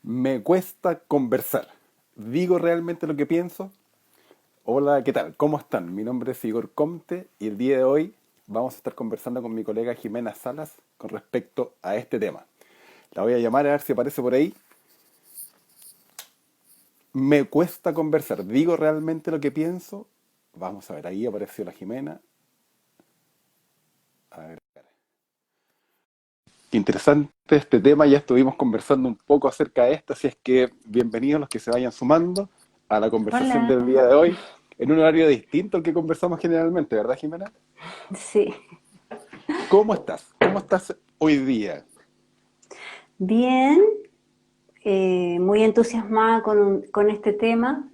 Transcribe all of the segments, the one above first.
Me cuesta conversar. ¿Digo realmente lo que pienso? Hola, ¿qué tal? ¿Cómo están? Mi nombre es Igor Comte y el día de hoy vamos a estar conversando con mi colega Jimena Salas con respecto a este tema. La voy a llamar a ver si aparece por ahí. Me cuesta conversar. ¿Digo realmente lo que pienso? Vamos a ver, ahí apareció la Jimena. A ver. Qué interesante este tema, ya estuvimos conversando un poco acerca de esto, así es que bienvenidos los que se vayan sumando a la conversación Hola, del día de hoy, en un horario distinto al que conversamos generalmente, ¿verdad, Jimena? sí, ¿Cómo estás? ¿Cómo estás hoy día? bien, muy entusiasmada con este tema,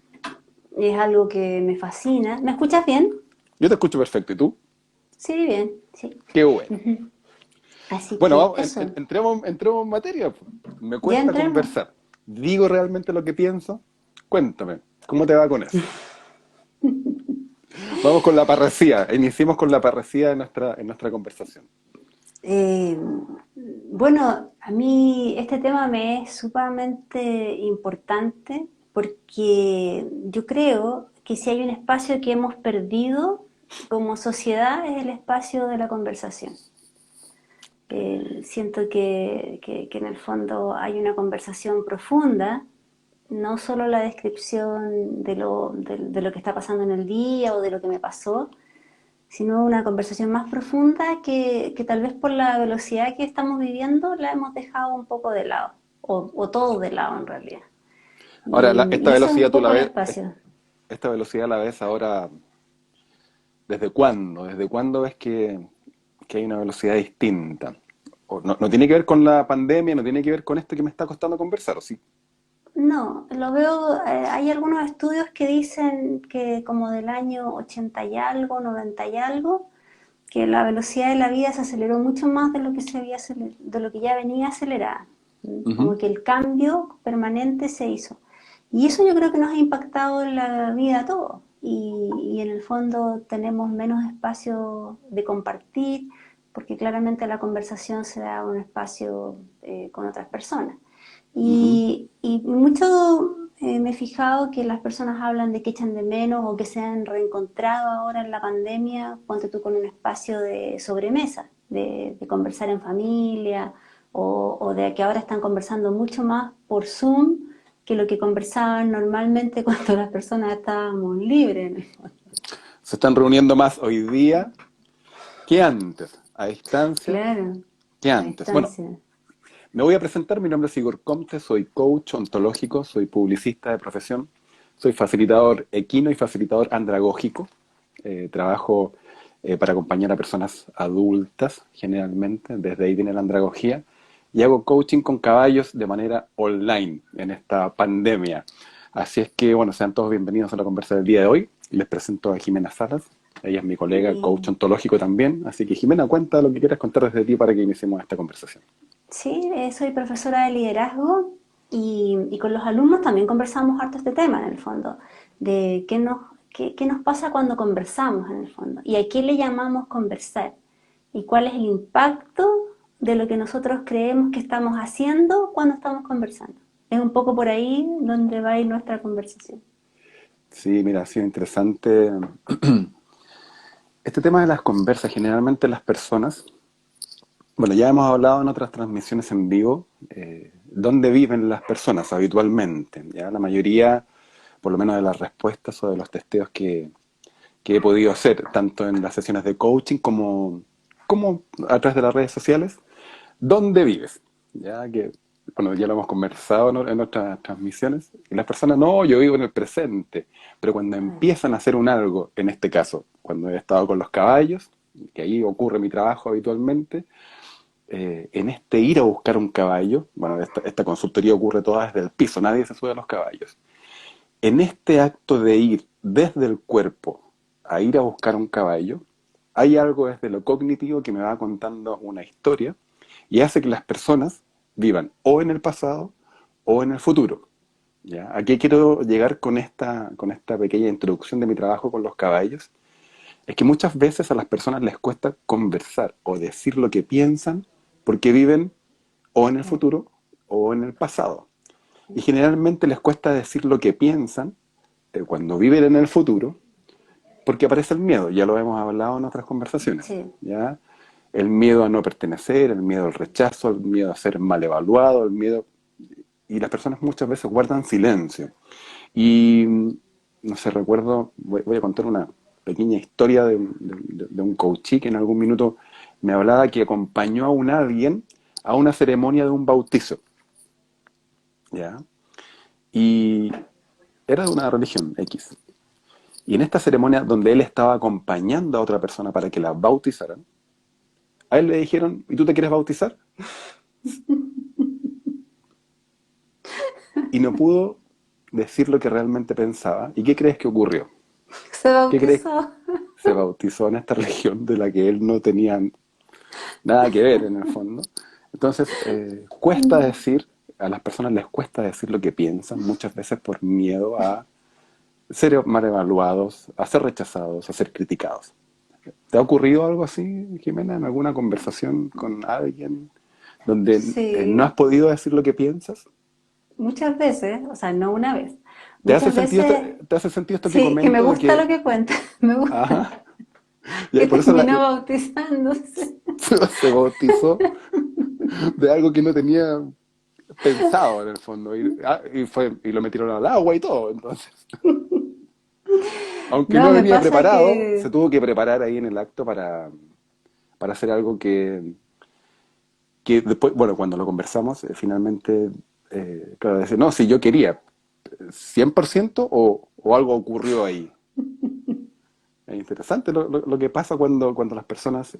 es algo que me fascina. ¿Me escuchas bien? Yo te escucho perfecto, ¿y tú? Sí, bien, sí. Qué bueno. Así Bueno, que vamos, eso, entremos en materia. Me ya cuesta entremos. conversar. ¿Digo realmente lo que pienso? Cuéntame, ¿cómo te va con eso? Vamos con la parresía, iniciemos con la parresía en nuestra conversación. Eh, bueno, a mí este tema me es sumamente importante porque yo creo que si hay un espacio que hemos perdido como sociedad es el espacio de la conversación. Siento que en el fondo hay una conversación profunda, no solo la descripción de lo que está pasando en el día o de lo que me pasó, sino una conversación más profunda que tal vez por la velocidad que estamos viviendo la hemos dejado un poco de lado, o todo de lado en realidad. Ahora, Y esta eso es un velocidad tú la poco el ves, espacio. esta velocidad la ves ahora, ¿desde cuándo? ¿Desde cuándo ves que hay una velocidad distinta? O no, no tiene que ver con la pandemia, no tiene que ver con esto que me está costando conversar, ¿o sí? No, lo veo, hay algunos estudios que dicen que como del año 80 y algo, 90 y algo, que la velocidad de la vida se aceleró mucho más de lo que de lo que ya venía acelerada. Como Ujú. que el cambio permanente se hizo. Y eso yo creo que nos ha impactado en la vida a todos. Y en el fondo tenemos menos espacio de compartir, porque claramente la conversación se da en un espacio con otras personas. Ujú. Y mucho me he fijado que las personas hablan de que echan de menos o que se han reencontrado ahora en la pandemia, ponte tú con un espacio de sobremesa, de conversar en familia, o de que ahora están conversando mucho más por Zoom que lo que conversaban normalmente cuando las personas estábamos libres. Se están reuniendo más hoy día que antes, a distancia Claro, que a antes. Bueno, distancia. me voy a presentar, mi nombre es Igor Comte, soy coach ontológico, soy publicista de profesión, soy facilitador equino y facilitador andragógico. Trabajo para acompañar a personas adultas, generalmente, desde ahí viene la andragogía, y hago coaching con caballos de manera online en esta pandemia. Así es que, bueno, sean todos bienvenidos a la conversa del día de hoy. Les presento a Jimena Salas, ella es mi colega, coach Y ontológico también. Así que, Jimena, cuenta lo que quieras contar desde ti para que iniciemos esta conversación. sí, soy profesora de liderazgo y con los alumnos también conversamos harto este tema en el fondo, de qué nos pasa cuando conversamos en el fondo y a qué le llamamos conversar y cuál es el impacto de lo que nosotros creemos que estamos haciendo cuando estamos conversando. Es un poco por ahí donde va a ir nuestra conversación. Sí, mira, ha sido interesante. Este tema de las conversas, generalmente las personas, bueno, ya hemos hablado en otras transmisiones en vivo, dónde viven las personas habitualmente. Ya la mayoría, por lo menos de las respuestas o de los testeos que he podido hacer, tanto en las sesiones de coaching como a través de las redes sociales, ¿dónde vives? Ya que, bueno, ya lo hemos conversado en otras transmisiones, y las personas, no, yo vivo en el presente, pero cuando empiezan a hacer un algo, en este caso, cuando he estado con los caballos, que ahí ocurre mi trabajo habitualmente, en este ir a buscar un caballo, bueno, esta consultoría ocurre toda desde el piso, nadie se sube a los caballos. En este acto de ir desde el cuerpo a ir a buscar un caballo, hay algo desde lo cognitivo que me va contando una historia y hace que las personas vivan o en el pasado o en el futuro. ¿Ya? ¿A qué quiero llegar con esta pequeña introducción de mi trabajo con los caballos? Es que muchas veces a las personas les cuesta conversar o decir lo que piensan porque viven o en el futuro o en el pasado. y generalmente les cuesta decir lo que piensan cuando viven en el futuro, porque aparece el miedo, ya lo hemos hablado en otras conversaciones, Sí. ¿ya? El miedo a no pertenecer, el miedo al rechazo, el miedo a ser mal evaluado, el miedo... Y las personas muchas veces guardan silencio. Y, no sé, recuerdo, voy a contar una pequeña historia de un coachí que en algún minuto me hablaba que acompañó a un alguien a una ceremonia de un bautizo, ¿ya? Y era de una religión X. Y en esta ceremonia donde él estaba acompañando a otra persona para que la bautizaran, a él le dijeron, ¿y tú te quieres bautizar? Y no pudo decir lo que realmente pensaba. ¿Y qué crees que ocurrió? Se ¿Qué crees? bautizó. Se bautizó en esta religión de la que él no tenía nada que ver en el fondo. Entonces, cuesta decir, a las personas les cuesta decir lo que piensan, muchas veces por miedo a ser mal evaluados, a ser rechazados, a ser criticados. ¿Te ha ocurrido algo así, Jimena, en alguna conversación con alguien donde no has Sí, podido decir lo que piensas? muchas veces, o sea, no una vez. ¿Te hace Muchas sentido veces, te hace sentido esto que sí, que me comento de gusta lo que, que cuenta, me gusta ajá, y que por eso terminó bautizándose. se bautizó de algo que no tenía pensado en el fondo y lo metieron al agua y todo, entonces, aunque No, no me venía pasa preparado, se que, tuvo que preparar ahí en el acto para hacer algo que después, bueno, cuando lo conversamos, finalmente, claro, decir, no, si yo quería, 100% o algo ocurrió ahí. Es interesante lo que pasa cuando las personas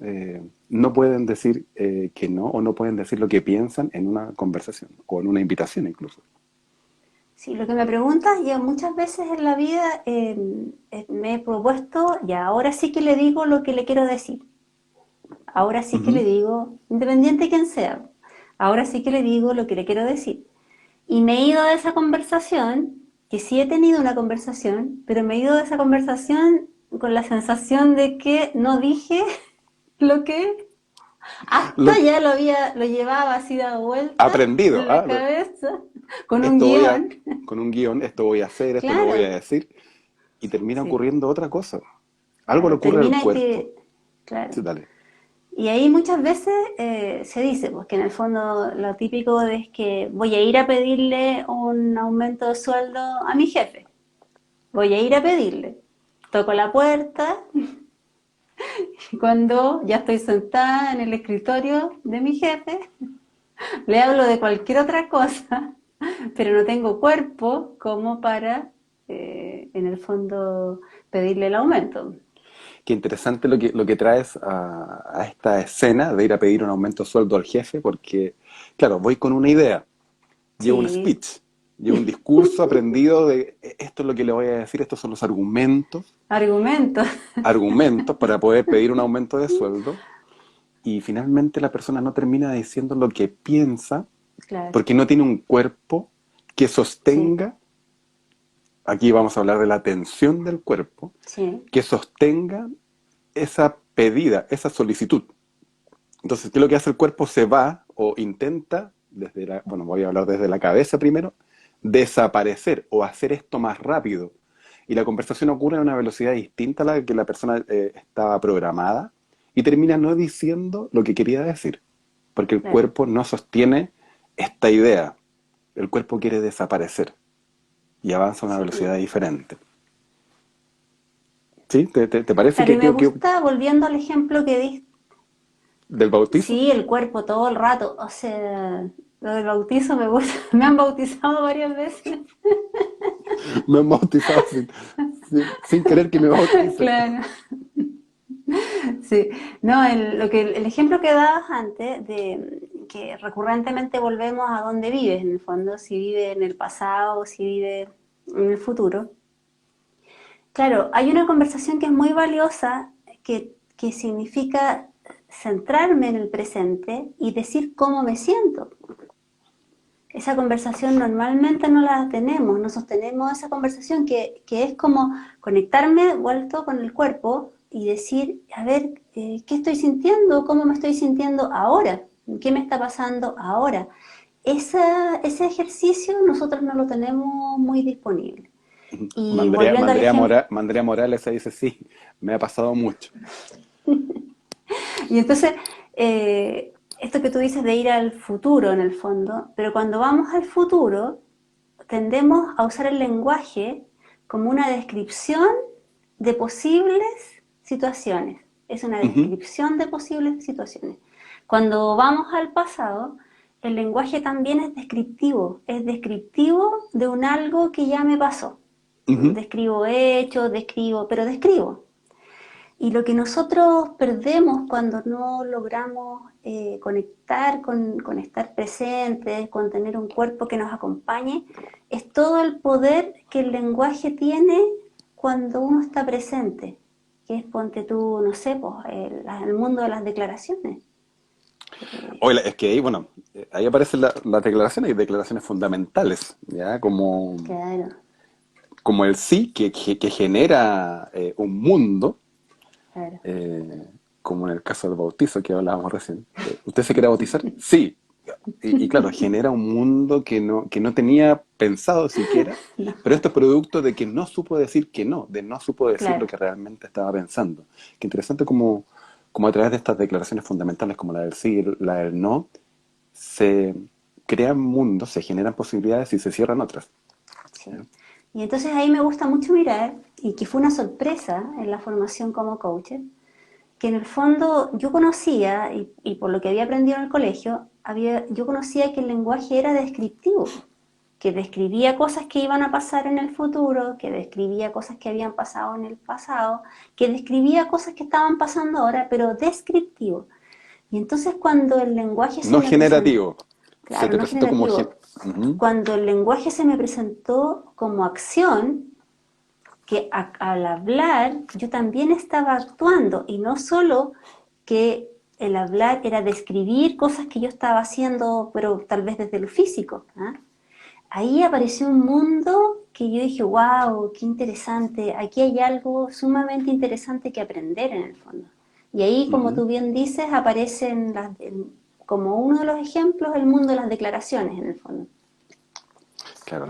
no pueden decir que no o no pueden decir lo que piensan en una conversación o en una invitación incluso. sí, lo que me preguntas, yo muchas veces en la vida me he propuesto, ya ahora sí que le digo lo que le quiero decir. Ahora sí que le Ujú. digo, independiente de quién sea, ahora sí que le digo lo que le quiero decir. Y me he ido de esa conversación, que sí he tenido una conversación, pero me he ido de esa conversación con la sensación de que no dije lo que hasta Lo ya lo llevaba así dado vuelta aprendido, en la cabeza, con un esto voy a, guión. con un guión, esto voy a hacer, esto lo voy a Claro, decir, y termina sí, ocurriendo otra cosa. Algo le claro, ocurre al termina cuerpo. que, claro. Sí, dale. Y ahí muchas veces se dice, pues que en el fondo lo típico es que voy a ir a pedirle un aumento de sueldo a mi jefe. Voy a ir a pedirle. Toco la puerta y cuando ya estoy sentada en el escritorio de mi jefe, le hablo de cualquier otra cosa, pero no tengo cuerpo como para, en el fondo, pedirle el aumento. Qué interesante lo que traes a esta escena de ir a pedir un aumento de sueldo al jefe, porque, claro, voy con una idea, llevo un Sí, speech, llevo un discurso aprendido de esto es lo que le voy a decir, estos son los argumento. argumentos para poder pedir un aumento de sueldo, y finalmente la persona no termina diciendo lo que piensa Claro, porque no tiene un cuerpo que sí, sostenga, aquí vamos a hablar de la tensión del cuerpo, sí, que sostenga esa pedida, esa solicitud. Entonces, ¿qué es lo que hace el cuerpo? Se va o intenta, bueno, voy a hablar desde la cabeza primero, desaparecer o hacer esto más rápido. Y la conversación ocurre a una velocidad distinta a la que la persona estaba programada y termina no diciendo lo que quería decir, porque el claro. cuerpo no sostiene esta idea. El cuerpo quiere desaparecer y avanza a una Sí. velocidad diferente. ¿Sí? ¿Te parece Claro, y me gusta, volviendo al ejemplo que diste, del bautizo? sí, el cuerpo todo el rato, o sea, lo del bautizo me gusta, me han bautizado varias veces. Me han bautizado sin querer que me bauticen. Claro, sí. No, el ejemplo que dabas antes de que recurrentemente volvemos a dónde vives, en el fondo, si vive en el pasado, si vive en el futuro. Claro, hay una conversación que es muy valiosa, que significa centrarme en el presente y decir cómo me siento. Esa conversación normalmente no la tenemos, no sostenemos esa conversación que es como conectarme vuelto con el cuerpo y decir, a ver, ¿qué estoy sintiendo? ¿Cómo me estoy sintiendo ahora? ¿Qué me está pasando ahora? ese ejercicio nosotros no lo tenemos muy disponible. Y Mandrea, volviendo al Mandrea, ejemplo, Mandrea Morales se dice, sí, me ha pasado mucho. y entonces, esto que tú dices de ir al futuro en el fondo, pero cuando vamos al futuro, tendemos a usar el lenguaje como una descripción de posibles situaciones. Es una Ujú, descripción de posibles situaciones. Cuando vamos al pasado, el lenguaje también es descriptivo de un algo que ya me pasó. ujú. Describo hechos, pero describo. Y lo que nosotros perdemos cuando no logramos conectar con estar presentes, con tener un cuerpo que nos acompañe, es todo el poder que el lenguaje tiene cuando uno está presente, que es, ponte tú, no sé, pues, el mundo de las declaraciones. Oye, es que ahí, bueno, ahí aparecen las declaraciones y declaraciones fundamentales, ¿ya? Claro, Como el sí que genera un mundo, claro. eh, como en el caso del bautizo que hablábamos recién. ¿Usted se quiere bautizar? Sí. Y claro, genera un mundo que no tenía pensado siquiera, No, pero esto es producto de que no supo decir que no, de no supo decir lo claro. que realmente estaba pensando. Qué interesante como a través de estas declaraciones fundamentales como la del sí y la del no, se crean mundos, se generan posibilidades y se cierran otras. ¿Ya? Sí. Y entonces ahí me gusta mucho mirar, y que fue una sorpresa en la formación como coach, que en el fondo yo conocía, y por lo que había aprendido en el colegio, yo conocía que el lenguaje era descriptivo, que describía cosas que iban a pasar en el futuro, que describía cosas que habían pasado en el pasado, que describía cosas que estaban pasando ahora, pero descriptivo. Y entonces cuando el lenguaje se No me presentó, generativo. Se claro, te no presentó como... generativo, Ujú, cuando el lenguaje se me presentó como acción, que al hablar yo también estaba actuando y no solo que el hablar era describir cosas que yo estaba haciendo, pero tal vez desde lo físico. ¿Ah? Ahí apareció un mundo que yo dije, wow, qué interesante, aquí hay algo sumamente interesante que aprender en el fondo. Y ahí, como ujú. tú bien dices, aparecen como uno de los ejemplos el mundo de las declaraciones en el fondo. Claro,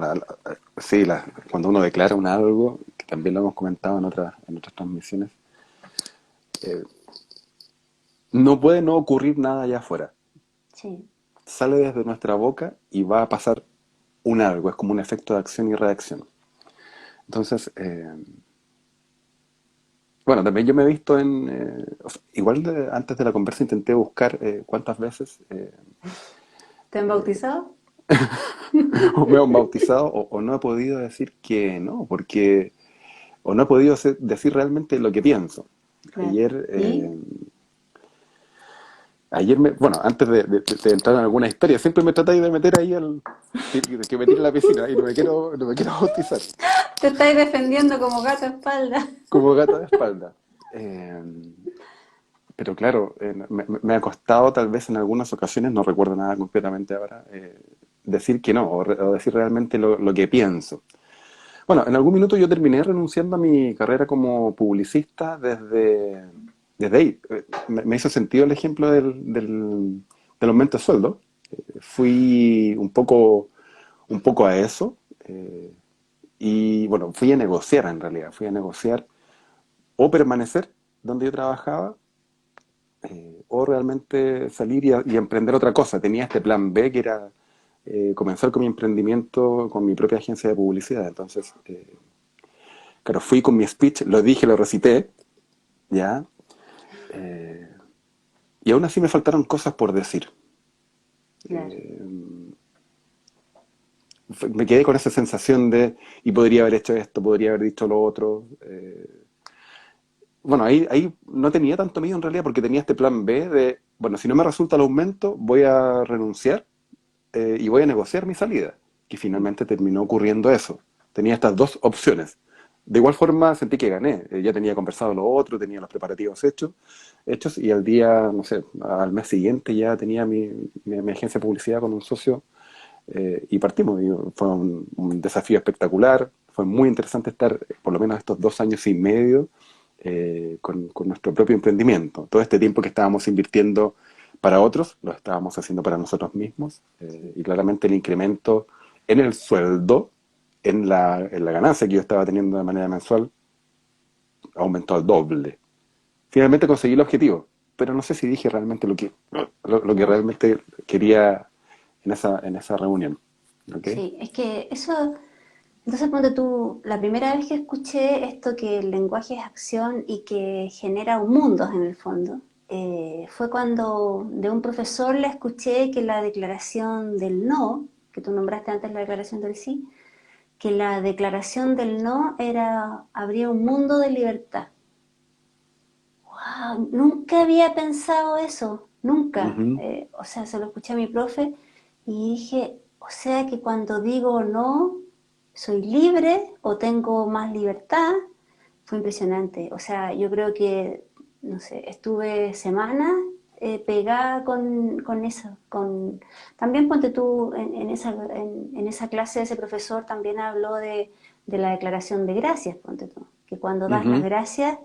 sí, cuando uno declara un algo, que también lo hemos comentado en otras transmisiones, eh, no puede no ocurrir nada allá afuera. Sí, Sale desde nuestra boca y va a pasar un algo, es como un efecto de acción y reacción. Entonces, bueno, también yo me he visto o sea, igual antes de la conversa intenté buscar cuántas veces ¿te han bautizado? o me han bautizado o no he podido decir que no, porque, o no he podido decir realmente lo que pienso. Claro. Ayer, ¿Y? bueno, antes de entrar en alguna historia, siempre me tratáis de meter ahí que me tire a la piscina y no me quiero bautizar, Te estáis defendiendo como gato a espalda. como gato de espalda. Eh, pero claro, me ha costado tal vez en algunas ocasiones, no recuerdo nada concretamente ahora, decir que no, o decir realmente lo que pienso. Bueno, en algún minuto yo terminé renunciando a mi carrera como publicista desde ahí. Me hizo sentido el ejemplo del aumento de sueldo. Fui un poco a eso. Y bueno, fui a negociar en realidad. Fui a negociar o permanecer donde yo trabajaba o realmente salir y emprender otra cosa. Tenía este plan B que era comenzar con mi emprendimiento, con mi propia agencia de publicidad. Entonces, claro, fui con mi speech, lo dije, lo recité, ¿ya? Eh, y aún así me faltaron cosas por decir. Claro. Me quedé con esa sensación y podría haber hecho esto, podría haber dicho lo otro. Bueno, ahí no tenía tanto miedo en realidad porque tenía este plan B de, bueno, si no me resulta el aumento, voy a renunciar y voy a negociar mi salida, que finalmente terminó ocurriendo eso. Tenía estas dos opciones. De igual forma sentí que gané. Ya tenía conversado lo otro, tenía los preparativos hechos y al día, no sé, al mes siguiente ya tenía mi agencia de publicidad con un socio y partimos. Y fue un desafío espectacular. Fue muy interesante estar por lo menos estos 2 años y medio con nuestro propio emprendimiento. Todo este tiempo que estábamos invirtiendo para otros, lo estábamos haciendo para nosotros mismos, y claramente el incremento en el sueldo, en la ganancia que yo estaba teniendo de manera mensual, aumentó al doble. Finalmente conseguí el objetivo, pero no sé si dije realmente lo que Claro. realmente quería en esa reunión. ¿Ok? Sí, es que eso, entonces ponte tú, la primera vez que escuché esto que el lenguaje es acción y que genera un mundo en el fondo, fue cuando de un profesor le escuché que la declaración del no, que tú nombraste antes la declaración del sí, que la declaración del no era, habría un mundo de libertad. ¡Wow! Nunca había pensado eso, nunca. Ujú. O sea, se lo escuché a mi profe y dije, o sea que cuando digo no, soy libre o tengo más libertad. Fue impresionante. O sea, yo creo que, no sé, estuve semanas pegada con eso. También ponte tú, en esa clase ese profesor también habló de la declaración de gracias, ponte tú. Que cuando das las Ujú. gracias,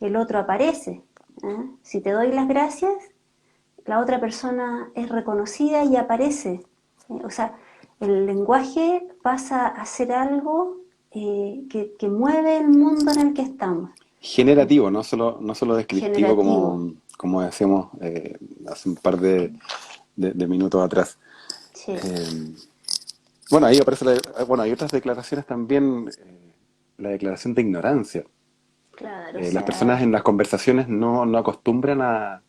el otro aparece. ¿Eh? Si te doy las gracias, la otra persona es reconocida y aparece. O sea, el lenguaje pasa a ser algo que mueve el mundo en el que estamos. Generativo, no solo descriptivo Generativo. como decíamos hace un par de minutos atrás. Sí, Eh, bueno, ahí aparece, bueno, hay otras declaraciones también, la declaración de ignorancia. claro, o Las personas sea, en las conversaciones no acostumbran a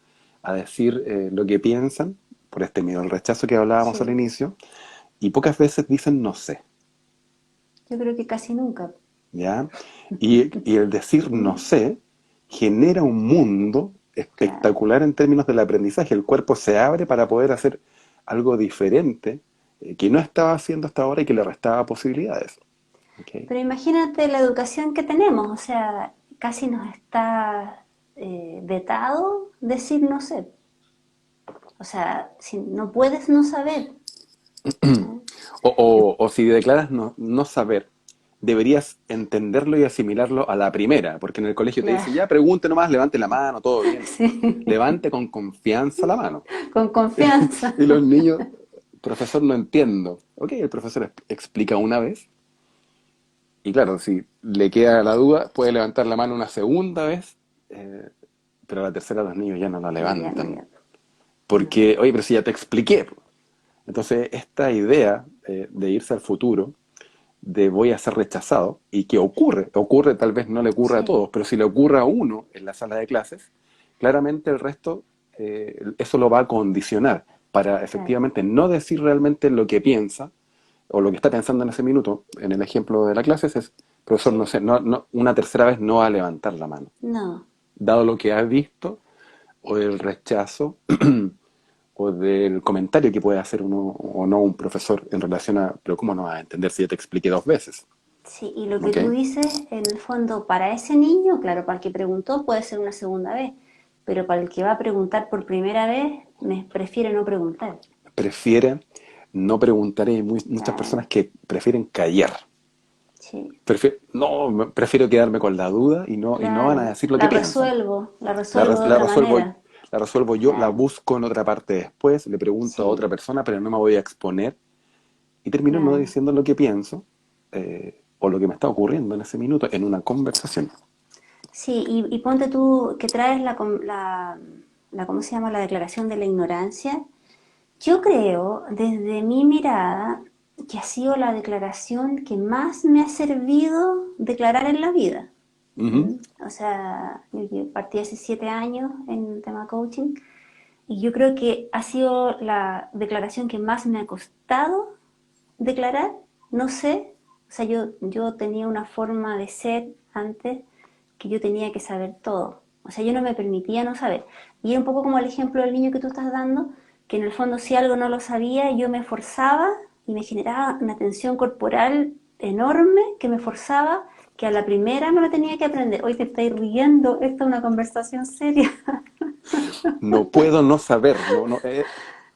decir lo que piensan, por este miedo al rechazo que hablábamos al sí, inicio, y pocas veces dicen no sé, yo creo que casi nunca. ¿ya? Y el decir no sé genera un mundo Claro. espectacular en términos del aprendizaje. El cuerpo se abre para poder hacer algo diferente que no estaba haciendo hasta ahora y que le restaba posibilidades. ¿Ok? Pero imagínate la educación que tenemos, o sea, casi nos está vetado decir no sé. O sea, si no puedes no saber. ¿Eh? O si declaras no saber, deberías entenderlo y asimilarlo a la primera, porque en el colegio te Claro, dicen, ya pregunte nomás, levante la mano, todo bien. sí, Levante con confianza la mano. con confianza. Y los niños, profesor, no entiendo. Ok, el profesor explica una vez, y claro, si le queda la duda, puede levantar la mano una segunda vez, eh, pero a la tercera los niños ya no la No, ya no, levantan. ya no. Porque, oye, pero si ya te expliqué. Entonces, esta idea de irse al futuro, de voy a ser rechazado, y que ocurre, tal vez no le ocurre a Sí, todos, pero si le ocurre a uno en la sala de clases, claramente el resto, eso lo va a condicionar para claro. efectivamente no decir realmente lo que piensa o lo que está pensando en ese minuto. En el ejemplo de la clase es, profesor, no sé, una tercera vez no va a levantar la mano, No, dado lo que ha visto o el rechazo o del comentario que puede hacer uno o no un profesor en relación a, pero ¿cómo no vas a entender si ya te expliqué dos veces? sí, y lo que ¿Ok? tú dices, en el fondo, para ese niño, claro, para el que preguntó puede ser una segunda vez, pero para el que va a preguntar por primera vez, me prefiere no preguntar. Prefiere no preguntar, y hay muchas Claro, personas que prefieren callar. sí, Prefiero quedarme con la duda y no van a claro. decir lo que piensan. La La, resuelvo res- de la otra resuelvo, manera. la resuelvo yo, la Claro, busco en otra parte después, le pregunto a otra sí, persona, pero no me voy a exponer y termino no claro. diciendo lo que pienso o lo que me está ocurriendo en ese minuto en una conversación. Sí, y ponte tú que traes ¿cómo se llama? La declaración de la ignorancia. Yo creo, desde mi mirada, que ha sido la declaración que más me ha servido declarar en la vida. Ujú. ¿Mm? O sea, yo partí hace 7 años en el tema coaching y yo creo que ha sido la declaración que más me ha costado declarar. No sé, o sea, yo tenía una forma de ser antes que yo tenía que saber todo. O sea, yo no me permitía no saber. Y era un poco como el ejemplo del niño que tú estás dando, que en el fondo si algo no lo sabía, yo me forzaba y me generaba una tensión corporal enorme que me forzaba que a la primera me lo tenía que aprender. Hoy te estáis riendo, esta es una conversación seria. No puedo no saber,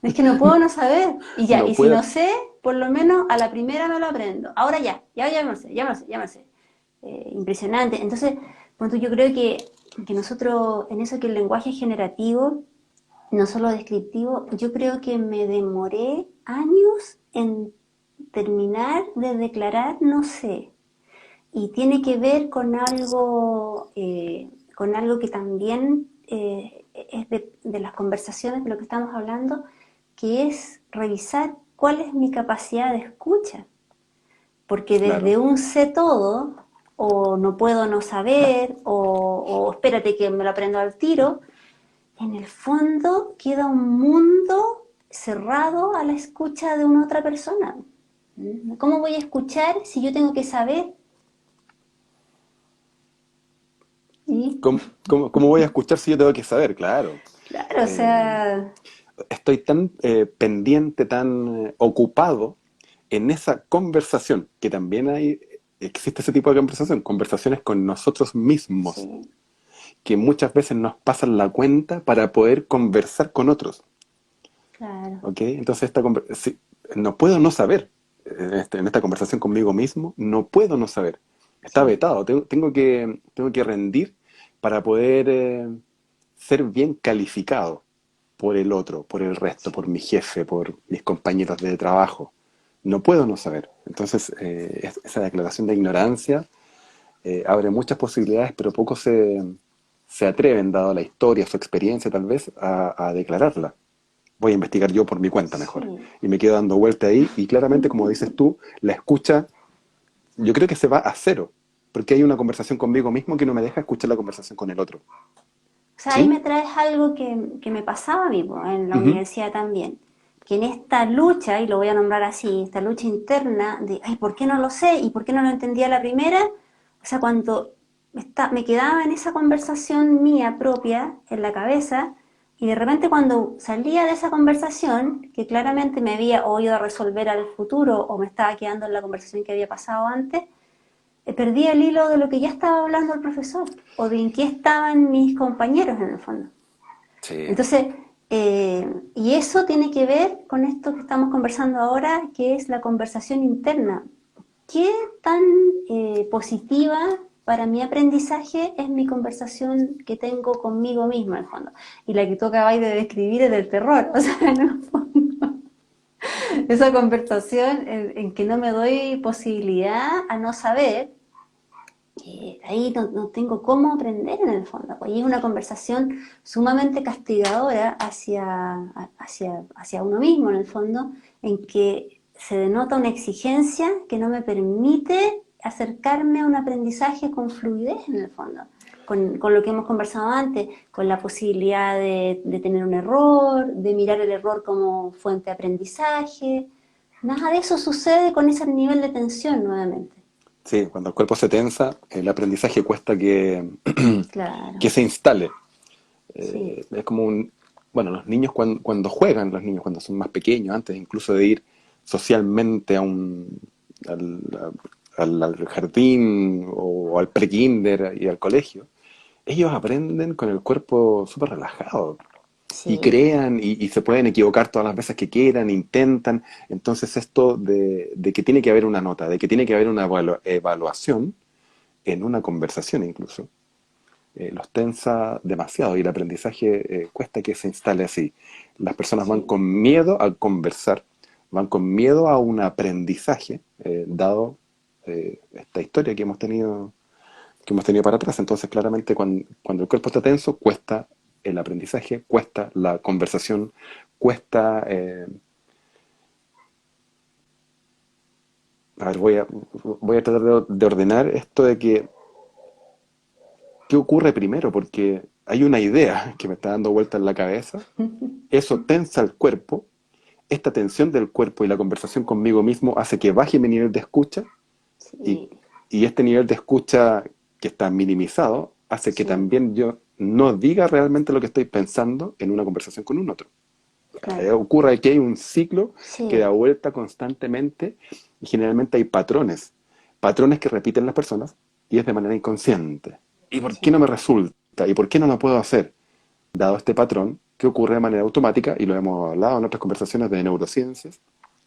Es que no puedo no saber. Y ya, no y si puedo. no sé, por lo menos a la primera me lo aprendo. Ahora ya me lo sé, ya me lo sé, ya me lo sé. Impresionante. Entonces, yo creo que nosotros, en eso que el lenguaje es generativo, no solo descriptivo, yo creo que me demoré años en terminar de declarar no sé. Y tiene que ver con algo que también es de las conversaciones de lo que estamos hablando, que es revisar cuál es mi capacidad de escucha. Porque desde Claro. un sé todo, o no puedo no saber, o espérate que me lo aprendo al tiro, en el fondo queda un mundo cerrado a la escucha de una otra persona. ¿Cómo voy a escuchar si yo tengo que saber? ¿Sí? ¿Cómo voy a escuchar si yo tengo que saber? Claro. Claro, o Eh, sea, Estoy tan pendiente, tan ocupado en esa conversación, que también existe ese tipo de conversación, conversaciones con nosotros mismos, sí, que muchas veces nos pasan la cuenta para poder conversar con otros. claro, ¿Ok? Entonces, sí, no puedo no saber. En esta conversación conmigo mismo, no puedo no saber. Está sí, vetado. Tengo que rendir para poder ser bien calificado por el otro, por el resto, sí. por mi jefe, por mis compañeros de trabajo. No puedo no saber. Entonces, esa declaración de ignorancia abre muchas posibilidades, pero pocos se atreven, dado la historia, su experiencia tal vez, a declararla. Voy a investigar yo por mi cuenta mejor. Sí. Y me quedo dando vuelta ahí y claramente, como dices tú, la escucha, yo creo que se va a cero, porque hay una conversación conmigo mismo que no me deja escuchar la conversación con el otro. O sea, ahí ¿Sí? me traes algo que me pasaba a mí po, en la Ujú. universidad también. Que en esta lucha, y lo voy a nombrar así, esta lucha interna de, ay, ¿por qué no lo sé? ¿Y por qué no lo entendía a la primera? O sea, cuando me quedaba en esa conversación mía propia en la cabeza, y de repente cuando salía de esa conversación, que claramente me había oído resolver al futuro o me estaba quedando en la conversación que había pasado antes, perdí el hilo de lo que ya estaba hablando el profesor o de en qué estaban mis compañeros en el fondo. Sí. Entonces, y eso tiene que ver con esto que estamos conversando ahora, que es la conversación interna. ¿Qué tan positiva para mi aprendizaje es mi conversación que tengo conmigo misma, en el fondo? Y la que tú acabáis de describir es del terror. O sea, en el fondo, esa conversación en que no me doy posibilidad a no saber, ahí no tengo cómo aprender en el fondo. Pues, y es una conversación sumamente castigadora hacia uno mismo en el fondo, en que se denota una exigencia que no me permite acercarme a un aprendizaje con fluidez en el fondo. Con lo que hemos conversado antes, con la posibilidad de tener un error, de mirar el error como fuente de aprendizaje. Nada de eso sucede con ese nivel de tensión nuevamente. Sí, cuando el cuerpo se tensa, el aprendizaje cuesta Claro, que se instale. sí. Es como bueno, los niños cuando juegan, los niños cuando son más pequeños, antes incluso de ir socialmente al, al jardín o al prekinder y al colegio, ellos aprenden con el cuerpo súper relajado y Sí, crean y se pueden equivocar todas las veces que quieran, intentan. Entonces esto de que tiene que haber una nota, de que tiene que haber una evaluación en una conversación incluso, los tensa demasiado y el aprendizaje cuesta que se instale así. Las personas van sí, con miedo a conversar, van con miedo a un aprendizaje, dado esta historia que hemos tenido para atrás. Entonces, claramente, cuando el cuerpo está tenso, cuesta el aprendizaje, cuesta la conversación, cuesta... a ver, voy a tratar de ordenar esto de que qué ocurre primero, porque hay una idea que me está dando vuelta en la cabeza. Eso tensa el cuerpo. Esta tensión del cuerpo y la conversación conmigo mismo hace que baje mi nivel de escucha y, sí, y este nivel de escucha que está minimizado hace que sí, también yo no diga realmente lo que estoy pensando en una conversación con un otro. claro, Ocurre que hay un ciclo que da sí, vuelta constantemente y generalmente hay patrones que repiten las personas y es de manera inconsciente. ¿Y por qué no sí, me resulta? ¿Y por qué no lo puedo hacer? Dado este patrón que ocurre de manera automática, y lo hemos hablado en otras conversaciones de neurociencias,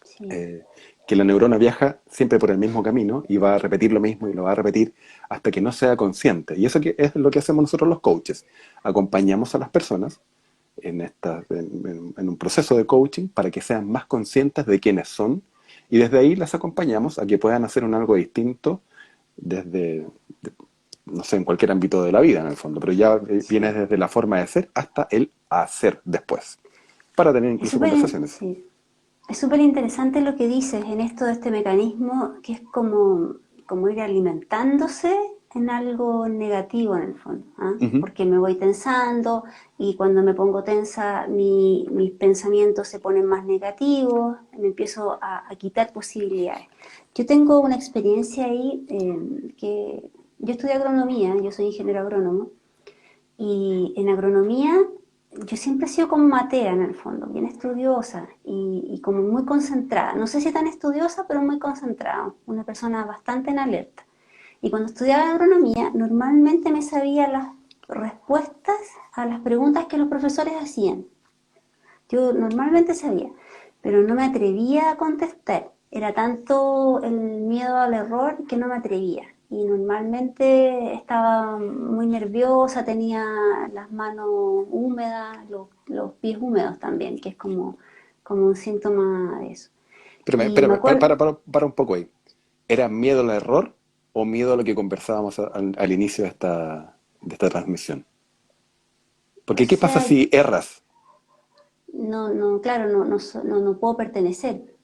sí, eh, que la neurona viaja siempre por el mismo camino y va a repetir lo mismo y lo va a repetir hasta que no sea consciente. Y eso que es lo que hacemos nosotros los coaches. Acompañamos a las personas en un proceso de coaching para que sean más conscientes de quiénes son y desde ahí las acompañamos a que puedan hacer un algo distinto desde, no sé, en cualquier ámbito de la vida en el fondo, pero ya viene Sí. desde la forma de ser hasta el hacer después, para tener Es incluso súper, conversaciones. sí. Es súper interesante lo que dices en esto de este mecanismo que es como ir alimentándose en algo negativo en el fondo, ¿ah? Ujú. Porque me voy tensando y cuando me pongo tensa mis pensamientos se ponen más negativos, me empiezo a quitar posibilidades. Yo tengo una experiencia ahí que yo estudié agronomía, yo soy ingeniero agrónomo y en agronomía yo siempre he sido como matea en el fondo, bien estudiosa y como muy concentrada. No sé si tan estudiosa, pero muy concentrada. Una persona bastante en alerta. Y cuando estudiaba agronomía, normalmente me sabía las respuestas a las preguntas que los profesores hacían. Yo normalmente sabía, pero no me atrevía a contestar. Era tanto el miedo al error que no me atrevía. Y normalmente estaba muy nerviosa, tenía las manos húmedas, los pies húmedos también, que es como un síntoma de eso. Y me Espérame, acuerdo, para un poco ahí. ¿Era miedo al error o miedo a lo que conversábamos al inicio de esta transmisión? o Porque ¿qué pasa sea, si erras? no, no, claro, no puedo pertenecer.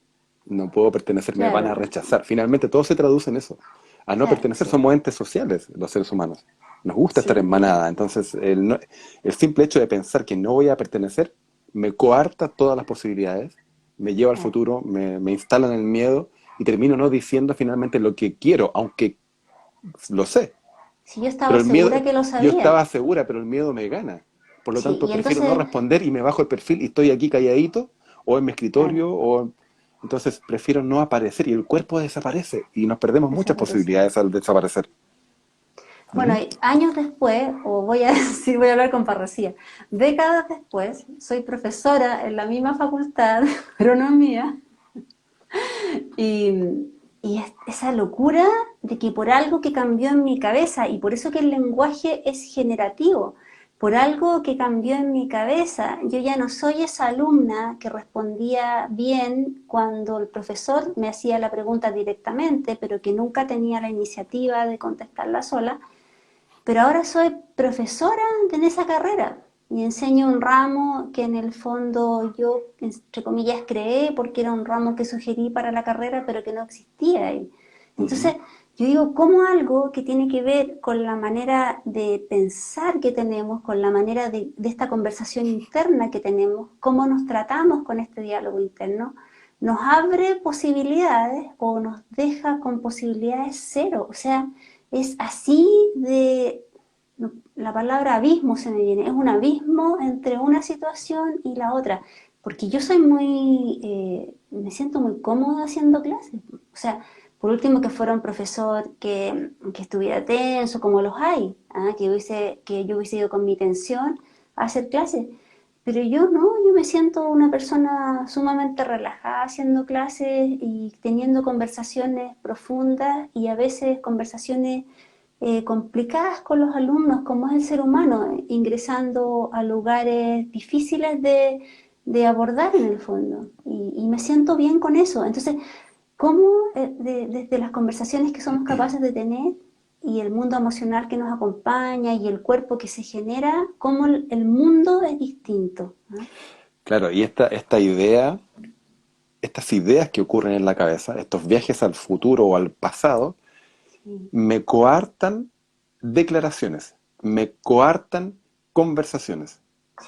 No puedo pertenecer, me van a Claro, rechazar. Finalmente todo se traduce en eso. A no claro, pertenecer sí, somos entes sociales, los seres humanos. Nos gusta estar en sí, manada. Entonces, el simple hecho de pensar que no voy a pertenecer me coarta todas las posibilidades, me lleva al claro. futuro, me instala en el miedo y termino no diciendo finalmente lo que quiero, aunque lo sé. Si yo Pero estaba el miedo, segura que lo yo sabía. estaba segura, pero el miedo me gana. Por lo Sí, tanto, y prefiero no entonces, responder y me bajo el perfil y estoy aquí calladito, o en mi claro, escritorio, o entonces prefiero no aparecer y el cuerpo desaparece y nos perdemos muchas desaparece. posibilidades al desaparecer. Bueno, Ujú. y años después, o voy a decir, voy a hablar con parresía, décadas después, soy profesora en la misma facultad, pero no mía, y esa locura de que por algo que cambió en mi cabeza, y por eso que el lenguaje es generativo, por algo que cambió en mi cabeza, yo ya no soy esa alumna que respondía bien cuando el profesor me hacía la pregunta directamente, pero que nunca tenía la iniciativa de contestarla sola, pero ahora soy profesora en esa carrera y enseño un ramo que en el fondo yo, entre comillas, creé porque era un ramo que sugerí para la carrera, pero que no existía ahí. Ujú. Entonces, yo digo, ¿cómo algo que tiene que ver con la manera de pensar que tenemos, con la manera de esta conversación interna que tenemos, cómo nos tratamos con este diálogo interno, nos abre posibilidades o nos deja con posibilidades cero? O sea, es así de, la palabra abismo se me viene, es un abismo entre una situación y la otra, porque yo soy me siento muy cómoda haciendo clases. O sea, por último que fuera un profesor que estuviera tenso, como los hay, ¿ah? Que yo hubiese ido con mi tensión a hacer clases. Pero yo no, yo me siento una persona sumamente relajada haciendo clases y teniendo conversaciones profundas y a veces conversaciones complicadas con los alumnos, como es el ser humano, ingresando a lugares difíciles de abordar en el fondo. Y me siento bien con eso. Entonces, ¿cómo desde las conversaciones que somos capaces de tener y el mundo emocional que nos acompaña y el cuerpo que se genera, cómo el mundo es distinto? ¿Ah? Claro, y esta idea, estas ideas que ocurren en la cabeza, estos viajes al futuro o al pasado, Sí, me coartan declaraciones, me coartan conversaciones,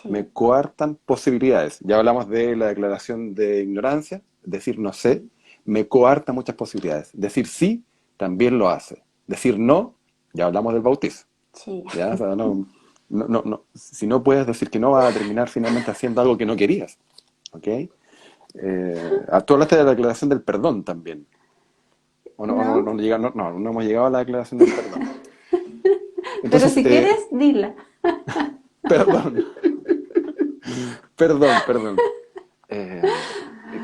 me sí, coartan posibilidades. Ya hablamos de la declaración de ignorancia, decir no sé, sí, me coarta muchas posibilidades. Decir sí también lo hace. Decir no, ya hablamos del bautizo. sí. ¿Ya? O sea, si no puedes decir que no, vas a terminar finalmente haciendo algo que no querías. ¿Ok? Tú hablaste de la declaración del perdón también. ¿No? No hemos llegado a la declaración del perdón. Pero Entonces, si quieres, dila. perdón, perdón. Eh,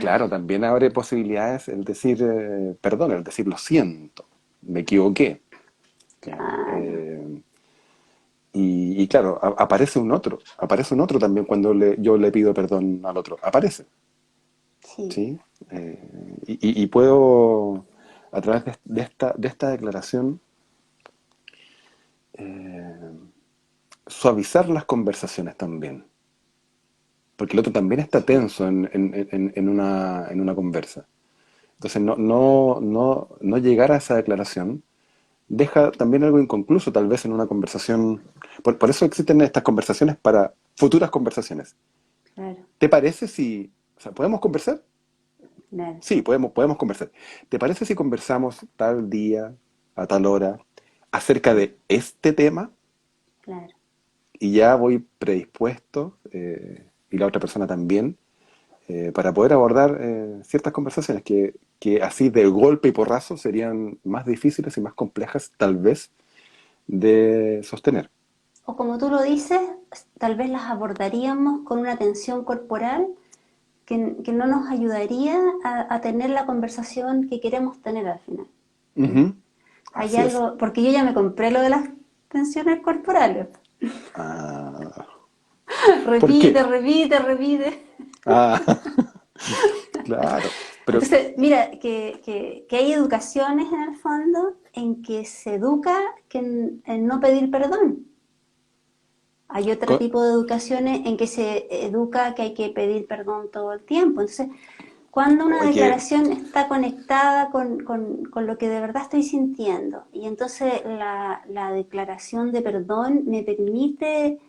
claro, también abre posibilidades el decir perdón, el decir lo siento, me equivoqué. Ya, Claro. Y claro, aparece un otro también cuando yo le pido perdón al otro, aparece, Sí, ¿sí? Y puedo, a través de esta declaración, suavizar las conversaciones también, porque el otro también está sí. tenso en una conversa. Entonces, no llegar a esa declaración deja también algo inconcluso, tal vez en una conversación. Por eso existen estas conversaciones para futuras conversaciones. Claro, ¿Te parece si, o sea, podemos conversar? claro, Sí, podemos conversar. ¿Te parece si conversamos tal día, a tal hora, acerca de este tema? claro. Y ya voy predispuesto, y la otra persona también, para poder abordar ciertas conversaciones que así de golpe y porrazo serían más difíciles y más complejas, tal vez, de sostener. O como tú lo dices, tal vez las abordaríamos con una tensión corporal que no nos ayudaría a tener la conversación que queremos tener al final. ¿Mm? Ujú. Hay Así es. algo, porque yo ya me compré lo de las tensiones corporales. Ah, ¿por Repite, qué? repite, repite. Ah, claro. Pero, Entonces, mira, que hay educaciones en el fondo en que se educa en no pedir perdón. Hay otro co- tipo de educaciones en que se educa que hay que pedir perdón todo el tiempo. Entonces, cuando una oye, declaración está conectada con lo que de verdad estoy sintiendo, y entonces la declaración de perdón me permite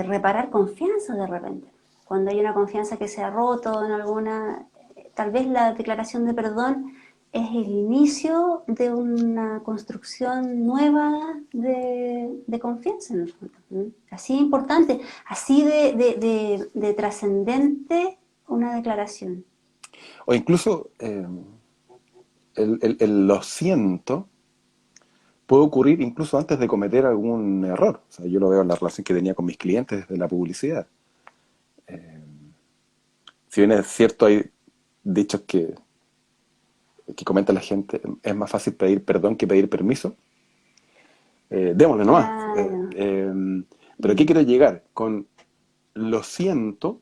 reparar confianza de repente. Cuando hay una confianza que se ha roto en alguna, tal vez la declaración de perdón es el inicio de una construcción nueva de confianza en el fondo. ¿Mm? Así importante, así de trascendente una declaración. o incluso el lo siento puede ocurrir incluso antes de cometer algún error. O sea, yo lo veo en la relación que tenía con mis clientes desde la publicidad. Si bien es cierto, hay dichos que comenta la gente, es más fácil pedir perdón que pedir permiso. Démosle nomás. Claro. Pero ¿qué Mm, quiero llegar? Con lo siento,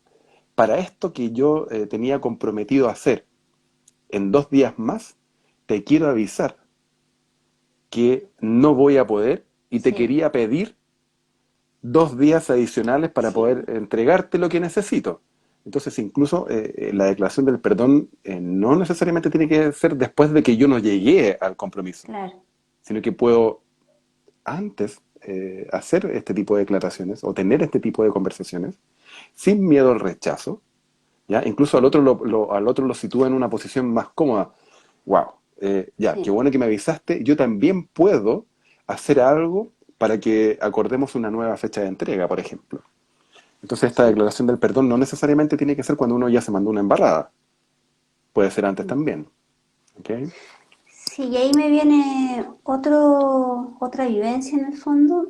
para esto que yo tenía comprometido a hacer en 2 días más, te quiero avisar que no voy a poder y te sí, quería pedir 2 días adicionales para sí, poder entregarte lo que necesito. Entonces, incluso la declaración del perdón no necesariamente tiene que ser después de que yo no llegué al compromiso, claro. sino que puedo antes hacer este tipo de declaraciones o tener este tipo de conversaciones sin miedo al rechazo, ¿ya? Incluso al otro lo sitúa en una posición más cómoda. Wow, ya, qué Sí. bueno que me avisaste. Yo también puedo hacer algo para que acordemos una nueva fecha de entrega, por ejemplo. Entonces, esta Sí. declaración del perdón no necesariamente tiene que ser cuando uno ya se mandó una embarrada. Puede ser antes Mm. también. ¿Ok? Sí, y ahí me viene otra vivencia en el fondo,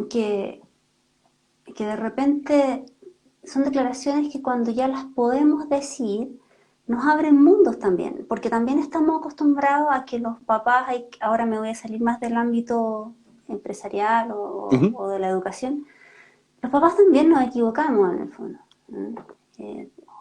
que, que de repente son declaraciones que cuando ya las podemos decir, nos abren mundos también, porque también estamos acostumbrados a que los papás, ahora me voy a salir más del ámbito empresarial Ujú. o de la educación, los papás también nos equivocamos en el fondo. ¿No?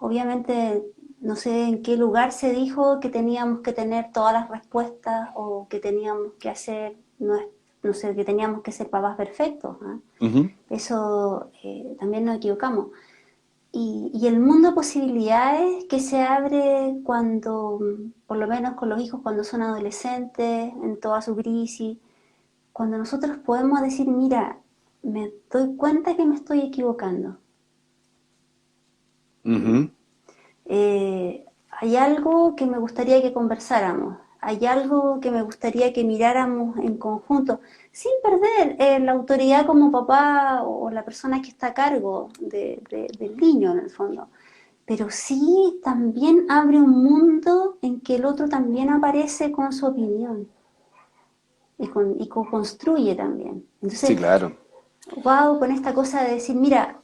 Obviamente no sé en qué lugar se dijo que teníamos que tener todas las respuestas o que teníamos que hacer, no sé, que teníamos que ser papás perfectos. ¿Eh? Ujú. Eso también nos equivocamos. Y el mundo de posibilidades que se abre cuando, por lo menos con los hijos cuando son adolescentes, en toda su crisis, cuando nosotros podemos decir, mira, me doy cuenta que me estoy equivocando. Ujú. Hay algo que me gustaría que conversáramos, hay algo que me gustaría que miráramos en conjunto, sin perder la autoridad como papá o la persona que está a cargo del niño en el fondo. Pero sí también abre un mundo en que el otro también aparece con su opinión y co-construye también. Sí, Entonces, claro. wow, con esta cosa de decir, mira,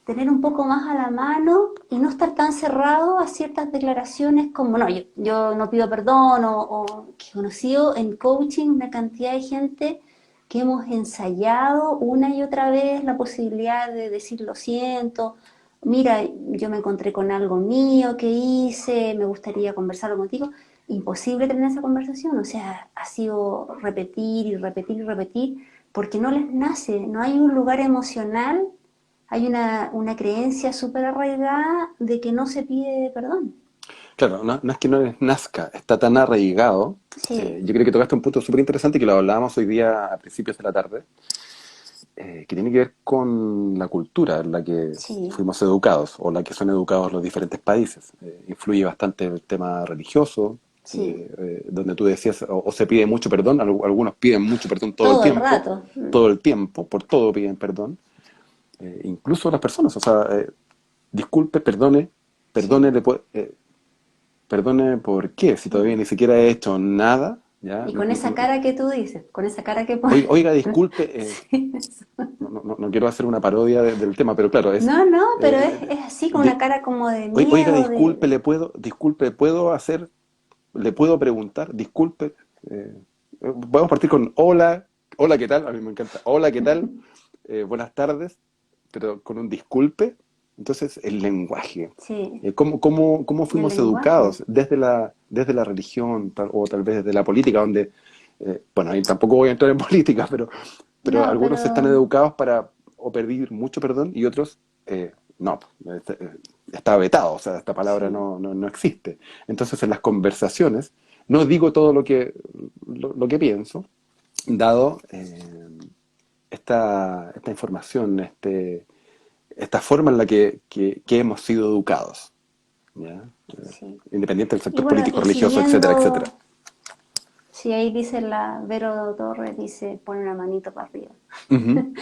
tener un poco más a la mano y no estar tan cerrado a ciertas declaraciones como, no, yo no pido perdón o que he conocido en coaching una cantidad de gente, que hemos ensayado una y otra vez la posibilidad de decir lo siento, mira, yo me encontré con algo mío que hice, me gustaría conversarlo contigo. Imposible tener esa conversación, o sea, ha sido repetir y repetir y repetir, porque no les nace, no hay un lugar emocional, hay una creencia súper arraigada de que no se pide perdón. Claro, no es que no les nazca, está tan arraigado. Sí, Yo creo que tocaste un punto súper interesante que lo hablábamos hoy día a principios de la tarde, que tiene que ver con la cultura en la que sí, fuimos educados o la que son educados los diferentes países. Influye bastante el tema religioso, sí, donde tú decías, o se pide mucho perdón, algunos piden mucho perdón todo el rato. todo el tiempo, por todo piden perdón, incluso las personas, o sea, disculpe, perdone, Sí. perdone, perdone por qué, si todavía ni siquiera he hecho nada, ¿ya? Y con esa cara que tú dices, con esa cara que pones. Oiga, disculpe, Sí, eso. no quiero hacer una parodia del tema, pero claro, es, No, no, pero eh, es así, con una di- cara como de oiga, miedo, disculpe, disculpe, ¿puedo hacer, le puedo preguntar, disculpe? Eh, Podemos partir con hola, hola, ¿qué tal? A mí me encanta, hola, ¿qué tal? Buenas tardes, pero con un disculpe. Entonces, el lenguaje. Sí, ¿Cómo y el fuimos lenguaje. educados desde la religión o tal vez desde la política, donde, bueno, ahí tampoco voy a entrar en política, pero No, algunos están pero educados para o pedir mucho perdón y otros no, está vetado, o sea, esta palabra sí. no existe. Entonces, en las conversaciones, no digo todo lo que pienso, dado esta información, esta forma en la que hemos sido educados, ¿ya? Sí. Independiente del Y sector bueno, político, y religioso, etcétera, etcétera. siguiendo, si ahí dice la Vero Torres, dice, pone una manito para arriba. Ujú.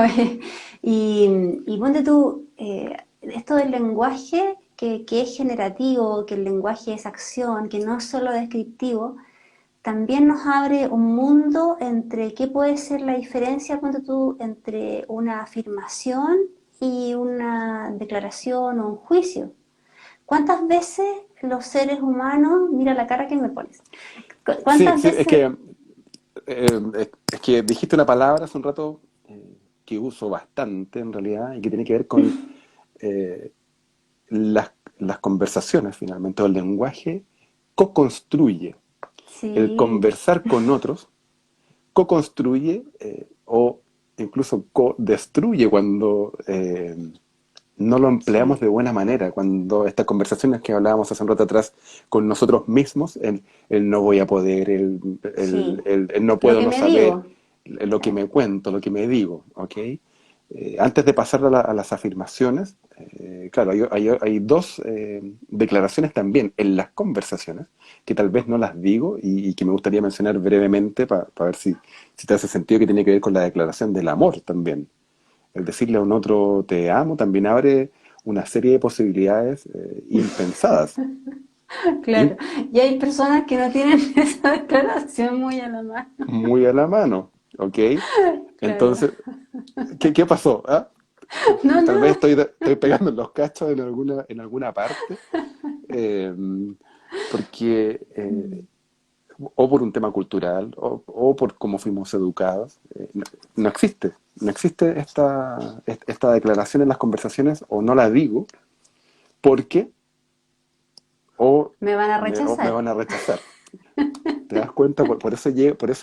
Oye, y ponte tú, esto del lenguaje que es generativo, que el lenguaje es acción, que no es solo descriptivo, también nos abre un mundo entre qué puede ser la diferencia, ponte tú, entre una afirmación y una declaración o un juicio. ¿Cuántas veces los seres humanos, mira la cara que me pones, Sí, cuántas sí, veces, es que dijiste una palabra hace un rato que uso bastante en realidad y que tiene que ver con eh, las conversaciones finalmente, o el lenguaje co-construye. El sí, conversar con otros co-construye o incluso co-destruye cuando no lo empleamos sí, de buena manera, cuando estas conversaciones que hablábamos hace un rato atrás con nosotros mismos, el no voy a poder, sí, el no lo puedo que no me saber, digo, lo que claro, me cuento, lo que me digo, ¿ok? Antes de pasar a las afirmaciones, claro, hay dos declaraciones también en las conversaciones que tal vez no las digo y que me gustaría mencionar brevemente para ver si te hace sentido, que tiene que ver con la declaración del amor también. El decirle a un otro te amo también abre una serie de posibilidades impensadas, claro. im- Y hay personas que no tienen esa declaración muy a la mano, muy a la mano, ¿ok? claro. Entonces, ¿qué pasó? ¿Ah? No, Tal vez no, estoy pegando los cachos en alguna parte, eh, porque o por un tema cultural o por cómo fuimos educados, no existe. No existe esta declaración en las conversaciones o no la digo porque me van a o me rechazar. van a rechazar. ¿Te das cuenta? Por eso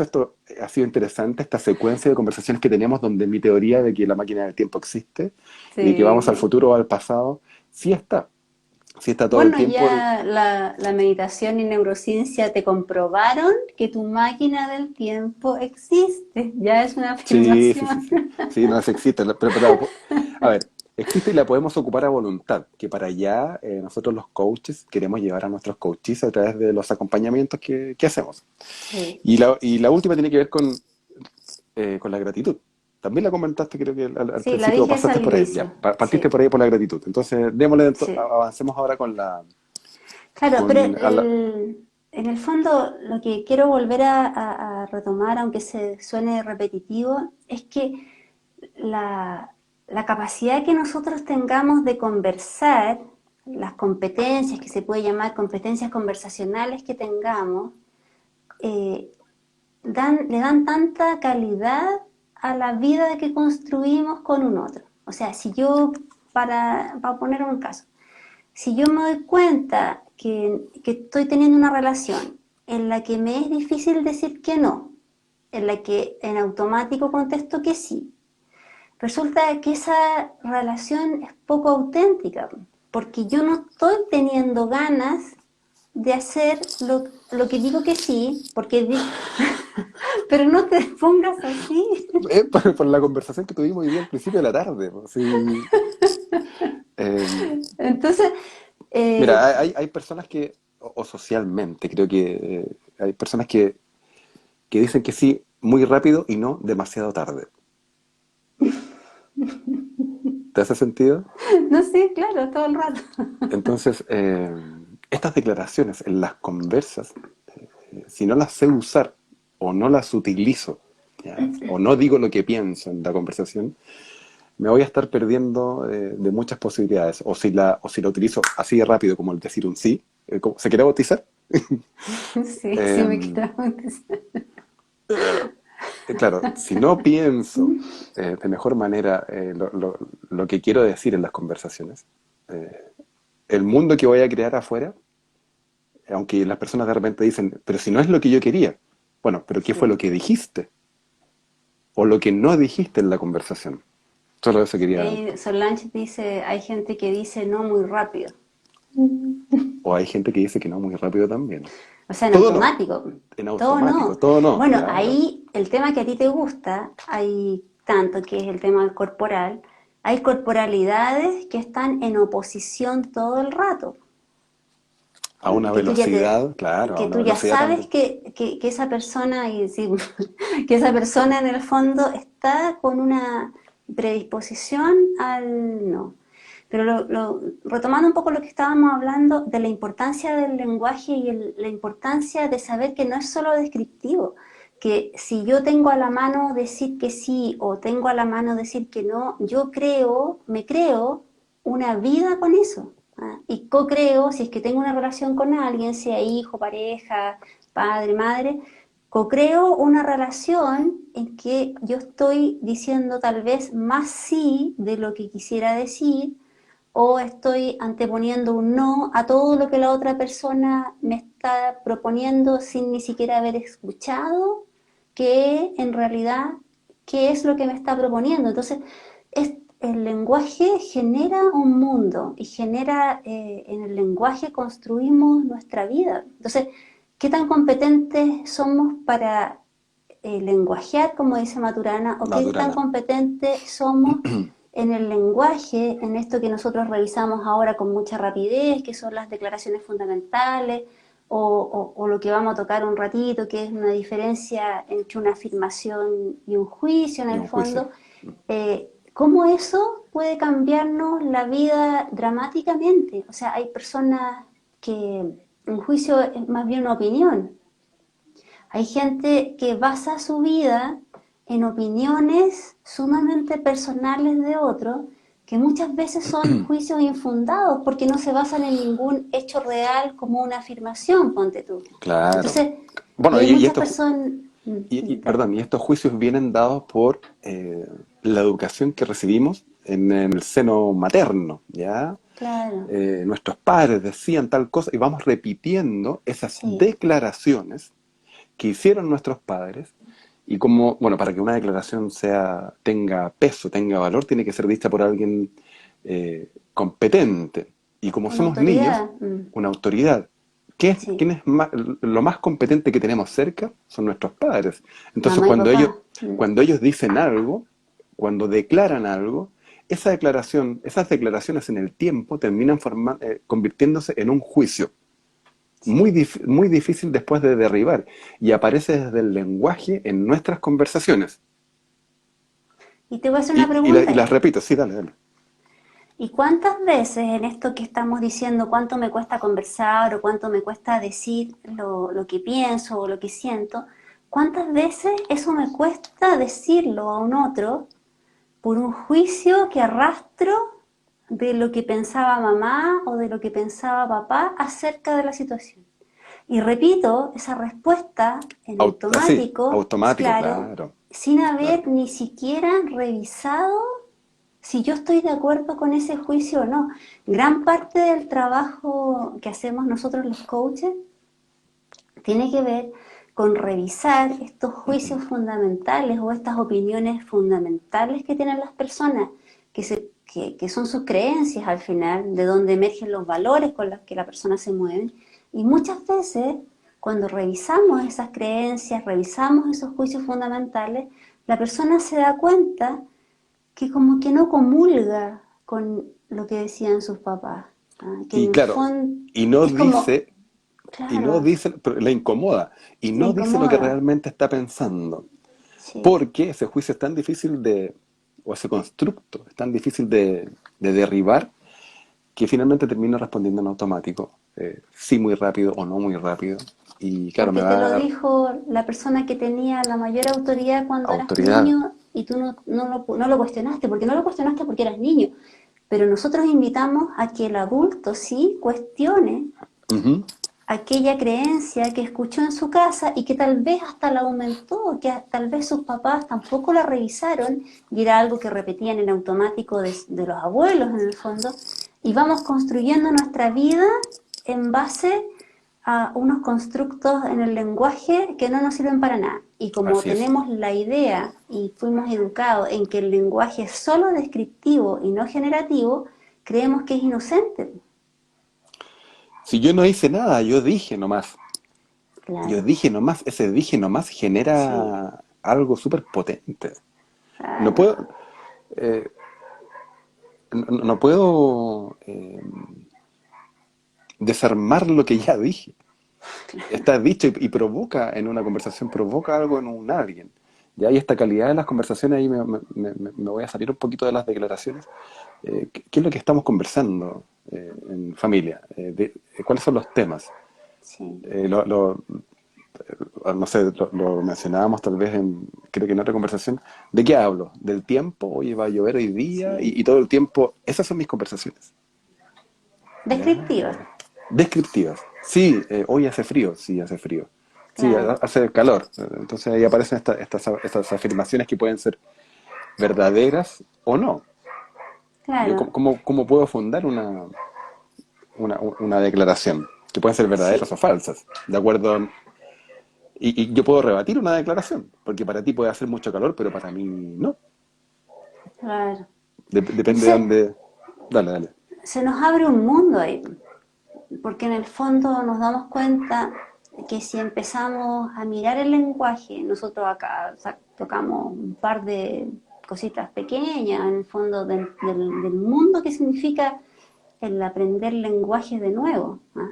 esto ha sido interesante, esta secuencia de conversaciones que tenemos donde mi teoría de que la máquina del tiempo existe y de que vamos al Sí. futuro o al pasado, sí está. Sí está todo el Bueno, tiempo. ya la meditación y neurociencia te comprobaron que tu máquina del tiempo existe. Ya es una Sí, sí, sí, afirmación. sí. Sí, no, sí existe. A ver, existe y la podemos ocupar a voluntad, que para allá nosotros los coaches queremos llevar a nuestros coaches a través de los acompañamientos que hacemos. Sí, Y la última tiene que ver con la gratitud. También la comentaste, creo que al sí, la principio dije eso pasaste al por ahí, ya, inicio. partiste Sí, por ahí por la gratitud. Entonces, démosle, sí. avancemos ahora con Claro, pero con, a la- en el fondo lo que quiero volver a retomar, aunque se suene repetitivo, es que la capacidad que nosotros tengamos de conversar, las competencias que se puede llamar competencias conversacionales que tengamos, eh, le dan tanta calidad a la vida que construimos con un otro. O sea, si yo, para poner un caso, si yo me doy cuenta que estoy teniendo una relación en la que me es difícil decir que no, en la que en automático contesto que sí, resulta que esa relación es poco auténtica, porque yo no estoy teniendo ganas de hacer lo que digo que sí, pero no te pongas así. Por la conversación que tuvimos hoy día al principio de la tarde, pues, sí. Eh, Entonces, Mira, eh, hay personas que, o socialmente, creo que hay personas que dicen que sí muy rápido y no demasiado tarde. ¿Te hace sentido? no sé, claro, todo el rato. Entonces, estas declaraciones en las conversas, si no las sé usar o no las utilizo, ¿ya? O no digo lo que pienso en la conversación, me voy a estar perdiendo de muchas posibilidades. O si la utilizo así de rápido como el decir un sí, ¿se quiere bautizar? Sí, sí me Eh, queda antes. claro, si no pienso de mejor manera lo que quiero decir en las conversaciones, eh, el mundo que voy a crear afuera, aunque las personas de repente dicen, pero si no es lo que yo quería, bueno, pero ¿qué fue lo Sí. que dijiste? O lo que no dijiste en la conversación. Solo eso Y quería. ahí Solange dice, hay gente que dice no muy rápido. O hay gente que dice que no muy rápido también. O sea, en Todo no, automático. en Todo automático, no. todo no, Bueno, ya, pero ahí el tema que a ti te gusta, hay tanto que es el tema corporal, hay corporalidades que están en oposición todo el rato. a una Que tú ya te, velocidad, claro, a que una tú ya velocidad sabes también. que esa persona, y sí, que esa persona en el fondo está con una predisposición al no. Pero retomando un poco lo que estábamos hablando de la importancia del lenguaje y la importancia de saber que no es solo descriptivo, que si yo tengo a la mano decir que sí o tengo a la mano decir que no, yo creo, me creo una vida con eso. ¿Ah? Y co-creo, si es que tengo una relación con alguien, sea hijo, pareja, padre, madre, co-creo una relación en que yo estoy diciendo tal vez más sí de lo que quisiera decir, o estoy anteponiendo un no a todo lo que la otra persona me está proponiendo sin ni siquiera haber escuchado que en realidad qué es lo que me está proponiendo. Entonces, el lenguaje genera un mundo y genera, en el lenguaje construimos nuestra vida. Entonces, ¿qué tan competentes somos para lenguajear, como dice Maturana, o qué tan Maturana. competentes somos en el lenguaje, en esto que nosotros revisamos ahora con mucha rapidez, que son las declaraciones fundamentales, o lo que vamos a tocar un ratito, que es una diferencia entre una afirmación y un juicio en Y el un juicio. fondo. ¿Cómo eso puede cambiarnos la vida dramáticamente? O sea, hay personas que un juicio es más bien una opinión, hay gente que basa su vida en opiniones sumamente personales de otros, que muchas veces son juicios infundados porque no se basan en ningún hecho real como una afirmación, ponte tú. Claro. Entonces, y Bueno, hay y muchas estos, personas... perdón, y estos juicios vienen dados por la educación que recibimos en el seno materno, ¿ya? Claro, Nuestros padres decían tal cosa y vamos repitiendo esas sí, declaraciones que hicieron nuestros padres y como, bueno, para que una declaración tenga peso, tenga valor, tiene que ser dicha por alguien competente. Y como con somos niños, autoridad. una autoridad. Sí, ¿Quién es más, lo más competente que tenemos cerca? Son nuestros padres. Entonces, mamá y papá. cuando ellos dicen algo, cuando declaran algo, esas declaraciones en el tiempo terminan convirtiéndose en un juicio Sí. muy difícil después de derribar y aparece desde el lenguaje en nuestras conversaciones. Y te voy a hacer una pregunta Y las ahí. repito, sí, dale, dale. ¿Y cuántas veces en esto que estamos diciendo, cuánto me cuesta conversar o cuánto me cuesta decir lo que pienso o lo que siento, cuántas veces eso me cuesta decirlo a un otro por un juicio que arrastro de lo que pensaba mamá o de lo que pensaba papá acerca de la situación? Y repito esa respuesta en Sí, automático, automático, claro, claro, sin claro. haber ni siquiera revisado si yo estoy de acuerdo con ese juicio o no. Gran parte del trabajo que hacemos nosotros los coaches tiene que ver con revisar estos juicios fundamentales o estas opiniones fundamentales que tienen las personas, que son sus creencias al final, de donde emergen los valores con los que la persona se mueve. Y muchas veces, cuando revisamos esas creencias, revisamos esos juicios fundamentales, la persona se da cuenta que como que no comulga con lo que decían sus papás, ¿ah? Que en Y el claro, fondo y no es como, dice, y no claro, dice, pero le incomoda, y le no dice lo que incomoda, realmente está pensando, sí. porque ese juicio es tan difícil de, o ese constructo es tan difícil de derribar, que finalmente termina respondiendo en automático, sí muy rápido o no muy rápido, y claro, me Porque va te a lo dar dijo la persona que tenía la mayor autoridad cuando eras autoridad. niño y tú no lo cuestionaste, porque no lo cuestionaste porque eras niño. Pero nosotros invitamos a que el adulto sí cuestione Ujú. aquella creencia que escuchó en su casa y que tal vez hasta la aumentó, que tal vez sus papás tampoco la revisaron y era algo que repetían en automático de los abuelos en el fondo, y vamos construyendo nuestra vida en base a unos constructos en el lenguaje que no nos sirven para nada. Y como Así es. tenemos la idea y fuimos educados en que el lenguaje es solo descriptivo y no generativo, creemos que es inocente. Si yo no hice nada, yo dije nomás. Yo Claro, dije nomás, ese dije nomás sí, genera algo súper potente. No claro. puedo, no puedo desarmar lo que ya dije. Está dicho y provoca en una conversación, provoca algo en un alguien. Ya hay esta calidad de las conversaciones, ahí me voy a salir un poquito de las declaraciones. ¿Qué es lo que estamos conversando en familia? ¿Cuáles son los temas? Sí, Eh, lo, lo- no sé, lo mencionábamos tal vez en, creo que en otra conversación. ¿De qué hablo? ¿Del tiempo? Oye, va a llover hoy día sí. y todo el tiempo. Esas son mis conversaciones. ¿Ya? Descriptiva, Descriptivas. Sí, hoy hace frío, sí, hace frío. Sí, claro, hace calor. Entonces ahí aparecen estas afirmaciones que pueden ser verdaderas o no. Yo, claro, ¿cómo puedo fundar una declaración? Que pueden ser verdaderas o sí, falsas, de acuerdo. Y yo puedo rebatir una declaración, porque para ti puede hacer mucho calor, pero para mí no. claro. Depende de Entonces, dónde. Dale, dale. se nos abre un mundo ahí, porque en el fondo nos damos cuenta que si empezamos a mirar el lenguaje, nosotros acá tocamos un par de cositas pequeñas en el fondo del mundo que significa el aprender lenguaje de nuevo, ¿ah?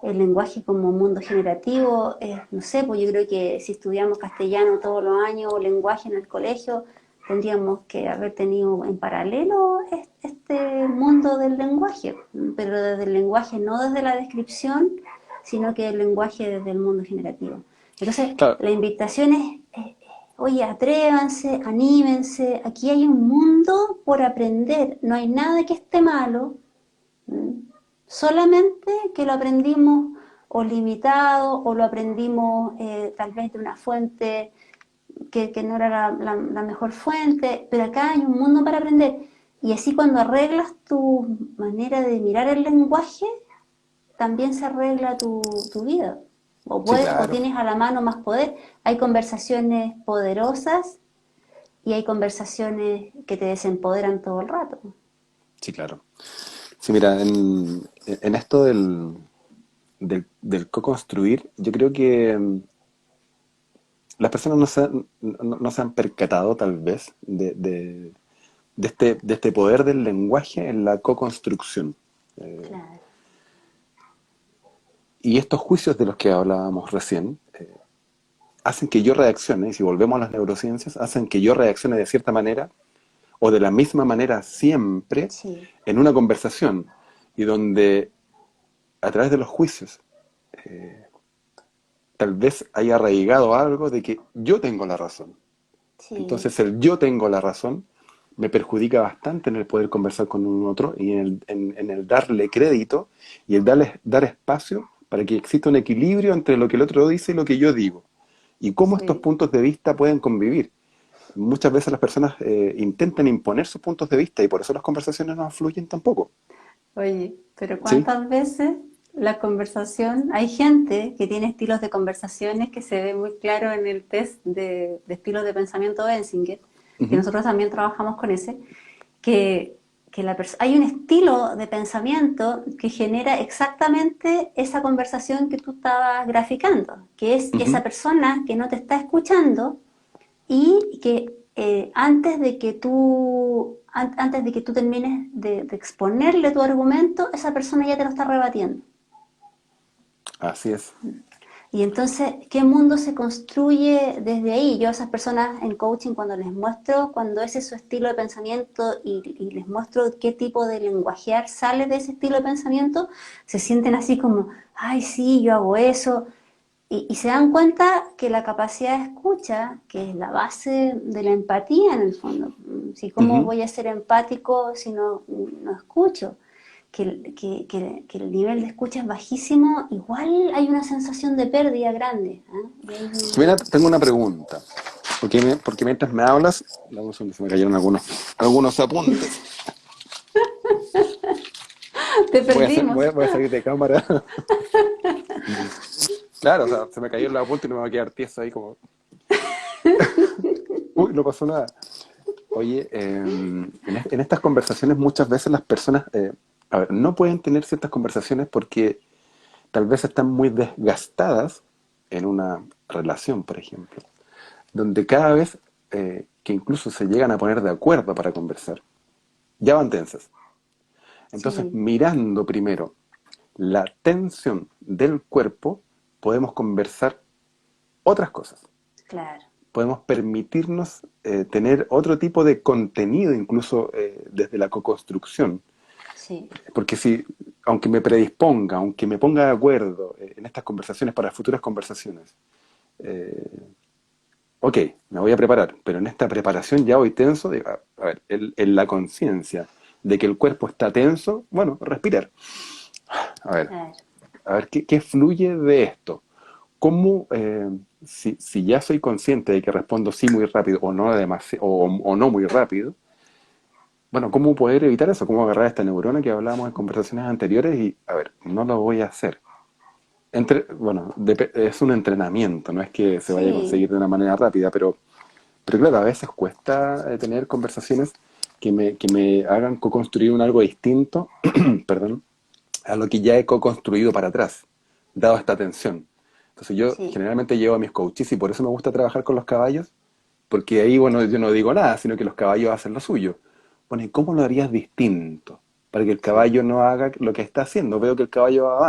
El lenguaje como mundo generativo, no sé, pues yo creo que si estudiamos castellano todos los años o lenguaje en el colegio, tendríamos que haber tenido en paralelo este mundo del lenguaje, pero desde el lenguaje no desde la descripción, sino que el lenguaje desde el mundo generativo. Entonces, Claro, la invitación es oye, atrévanse, anímense, aquí hay un mundo por aprender, no hay nada que esté malo, solamente que lo aprendimos o limitado o lo aprendimos tal vez de una fuente que no era la mejor fuente, pero acá hay un mundo para aprender. Y así cuando arreglas tu manera de mirar el lenguaje, también se arregla tu vida. O sí, puedes, o claro. tienes a la mano más poder. Hay conversaciones poderosas y hay conversaciones que te desempoderan todo el rato. Sí, claro. Sí, mira, en esto del co-construir, yo creo que las personas no se han percatado tal vez de este poder del lenguaje en la co-construcción. Claro. Y estos juicios de los que hablábamos recién hacen que yo reaccione, y si volvemos a las neurociencias, hacen que yo reaccione de cierta manera o de la misma manera siempre Sí, en una conversación y donde a través de los juicios tal vez haya arraigado algo de que yo tengo la razón. sí, Entonces el yo tengo la razón me perjudica bastante en el poder conversar con un otro y en el darle crédito y el dar espacio para que exista un equilibrio entre lo que el otro dice y lo que yo digo. Y cómo estos Sí. puntos de vista pueden convivir. Muchas veces las personas intentan imponer sus puntos de vista y por eso las conversaciones no fluyen tampoco. Oye, pero ¿Sí? ¿cuántas veces la conversación, hay gente que tiene estilos de conversaciones que se ve muy claro en el test de estilos de pensamiento de Benzinger, que Ujú, nosotros también trabajamos con ese, que, hay un estilo de pensamiento que genera exactamente esa conversación que tú estabas graficando, que es esa ujú. persona que no te está escuchando y que antes de que tú termines de exponerle tu argumento, esa persona ya te lo está rebatiendo. Así es. Y entonces, ¿qué mundo se construye desde ahí? Yo a esas personas en coaching, cuando les muestro, cuando ese es su estilo de pensamiento y les muestro qué tipo de lenguajear sale de ese estilo de pensamiento, se sienten así como, ay, sí, yo hago eso. Y se dan cuenta que la capacidad de escucha, que es la base de la empatía en el fondo, si cómo Ujú. voy a ser empático si no escucho, que el nivel de escucha es bajísimo, igual hay una sensación de pérdida grande. ¿Eh? Y hay Mira, tengo una pregunta. Porque mientras me hablas, dame un segundo, se me cayeron algunos apuntes. te perdimos. Voy a salir de cámara. Claro, o sea, se me cayó el apunte y no me va a quedar tieso ahí como, uy, no pasó nada. Oye, en estas conversaciones muchas veces las personas, a ver, no pueden tener ciertas conversaciones porque tal vez están muy desgastadas en una relación, por ejemplo, donde cada vez que incluso se llegan a poner de acuerdo para conversar, ya van tensas. Entonces, Sí, mirando primero la tensión del cuerpo, podemos conversar otras cosas. claro, Podemos permitirnos tener otro tipo de contenido, incluso desde la co-construcción. sí, Porque si, aunque me predisponga, aunque me ponga de acuerdo en estas conversaciones para futuras conversaciones, eh, ok, me voy a preparar, pero en esta preparación ya voy tenso, a ver, en la conciencia de que el cuerpo está tenso, bueno, respirar. A ver, claro. qué fluye de esto. ¿Cómo, si ya soy consciente de que respondo sí muy rápido o no, o no muy rápido, bueno, cómo poder evitar eso? ¿Cómo agarrar esta neurona que hablábamos en conversaciones anteriores y, a ver, no lo voy a hacer? Bueno, es un entrenamiento, no es que se vaya a Sí, conseguir de una manera rápida, pero claro, a veces cuesta tener conversaciones que me hagan co-construir un algo distinto, perdón, a lo que ya he co-construido para atrás, dado esta tensión. Entonces yo sí, generalmente llevo a mis coaches y por eso me gusta trabajar con los caballos, porque ahí, bueno, yo no digo nada, sino que los caballos hacen lo suyo. Bueno, ¿y cómo lo harías distinto? Para que el sí. caballo no haga lo que está haciendo. Veo que el caballo va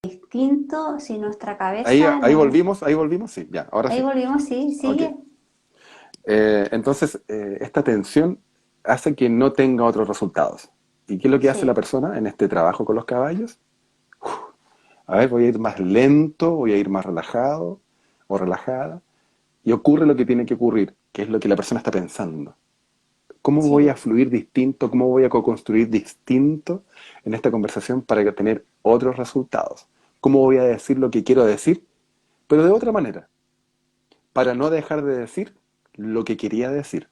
Distinto si nuestra cabeza ahí volvimos, sí, ya, ahora Ahí sí. volvimos, sí, Ok. sigue. Entonces, esta tensión hace que no tenga otros resultados. ¿Y qué es lo que hace la Sí, persona en este trabajo con los caballos? A ver, voy a ir más lento, voy a ir más relajado o relajada. Y ocurre lo que tiene que ocurrir, que es lo que la persona está pensando. ¿Cómo voy a sí, fluir distinto? ¿Cómo voy a co-construir distinto en esta conversación para tener otros resultados? ¿Cómo voy a decir lo que quiero decir, pero de otra manera? Para no dejar de decir lo que quería decir.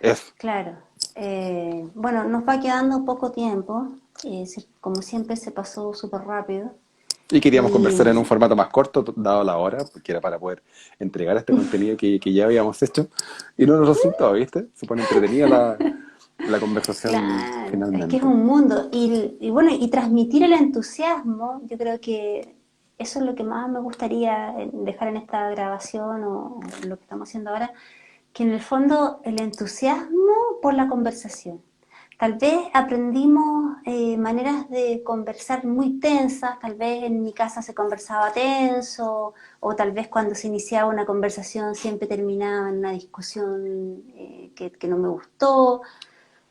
Eso. claro. Bueno, nos va quedando poco tiempo. Como siempre se pasó súper rápido. Y queríamos Y conversar en un formato más corto, dado la hora, porque era para poder entregar este contenido que ya habíamos hecho. Y no nos resultó, ¿viste? Se pone entretenida la conversación claro, es que es finalmente. un mundo. Y bueno, y transmitir el entusiasmo, yo creo que eso es lo que más me gustaría dejar en esta grabación o lo que estamos haciendo ahora, que en el fondo el entusiasmo por la conversación. Tal vez aprendimos maneras de conversar muy tensas, tal vez en mi casa se conversaba tenso, o tal vez cuando se iniciaba una conversación siempre terminaba en una discusión que no me gustó.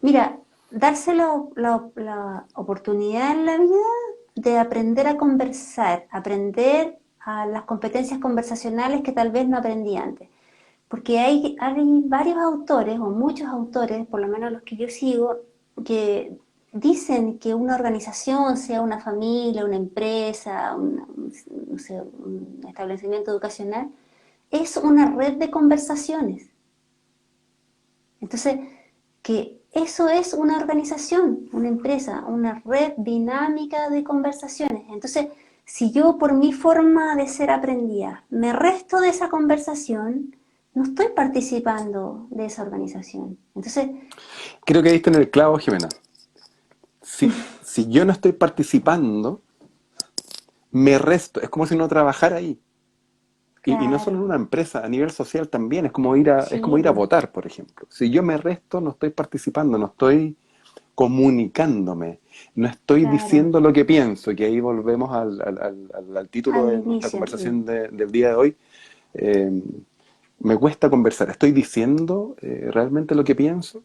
Mira, darse la oportunidad en la vida de aprender a conversar, aprender a las competencias conversacionales que tal vez no aprendí antes. Porque hay varios autores, o muchos autores, por lo menos los que yo sigo, que dicen que una organización, sea una familia, una empresa, no sé, un establecimiento educacional, es una red de conversaciones. Entonces, que eso es una organización, una empresa, una red dinámica de conversaciones. Entonces, si yo por mi forma de ser aprendida me resto de esa conversación, no estoy participando de esa organización. Entonces, Creo que diste en el clavo, Jimena. Si yo no estoy participando, me resto. Es como si no trabajara ahí. Y no solo claro, en una empresa, a nivel social también. Es como sí, ir a votar, por ejemplo. Si yo me resto, no estoy participando, no estoy comunicándome, no estoy claro, diciendo lo que pienso, que ahí volvemos al título al de nuestra inicio. conversación del día de hoy. Eh, Me cuesta conversar. ¿Estoy diciendo realmente lo que pienso?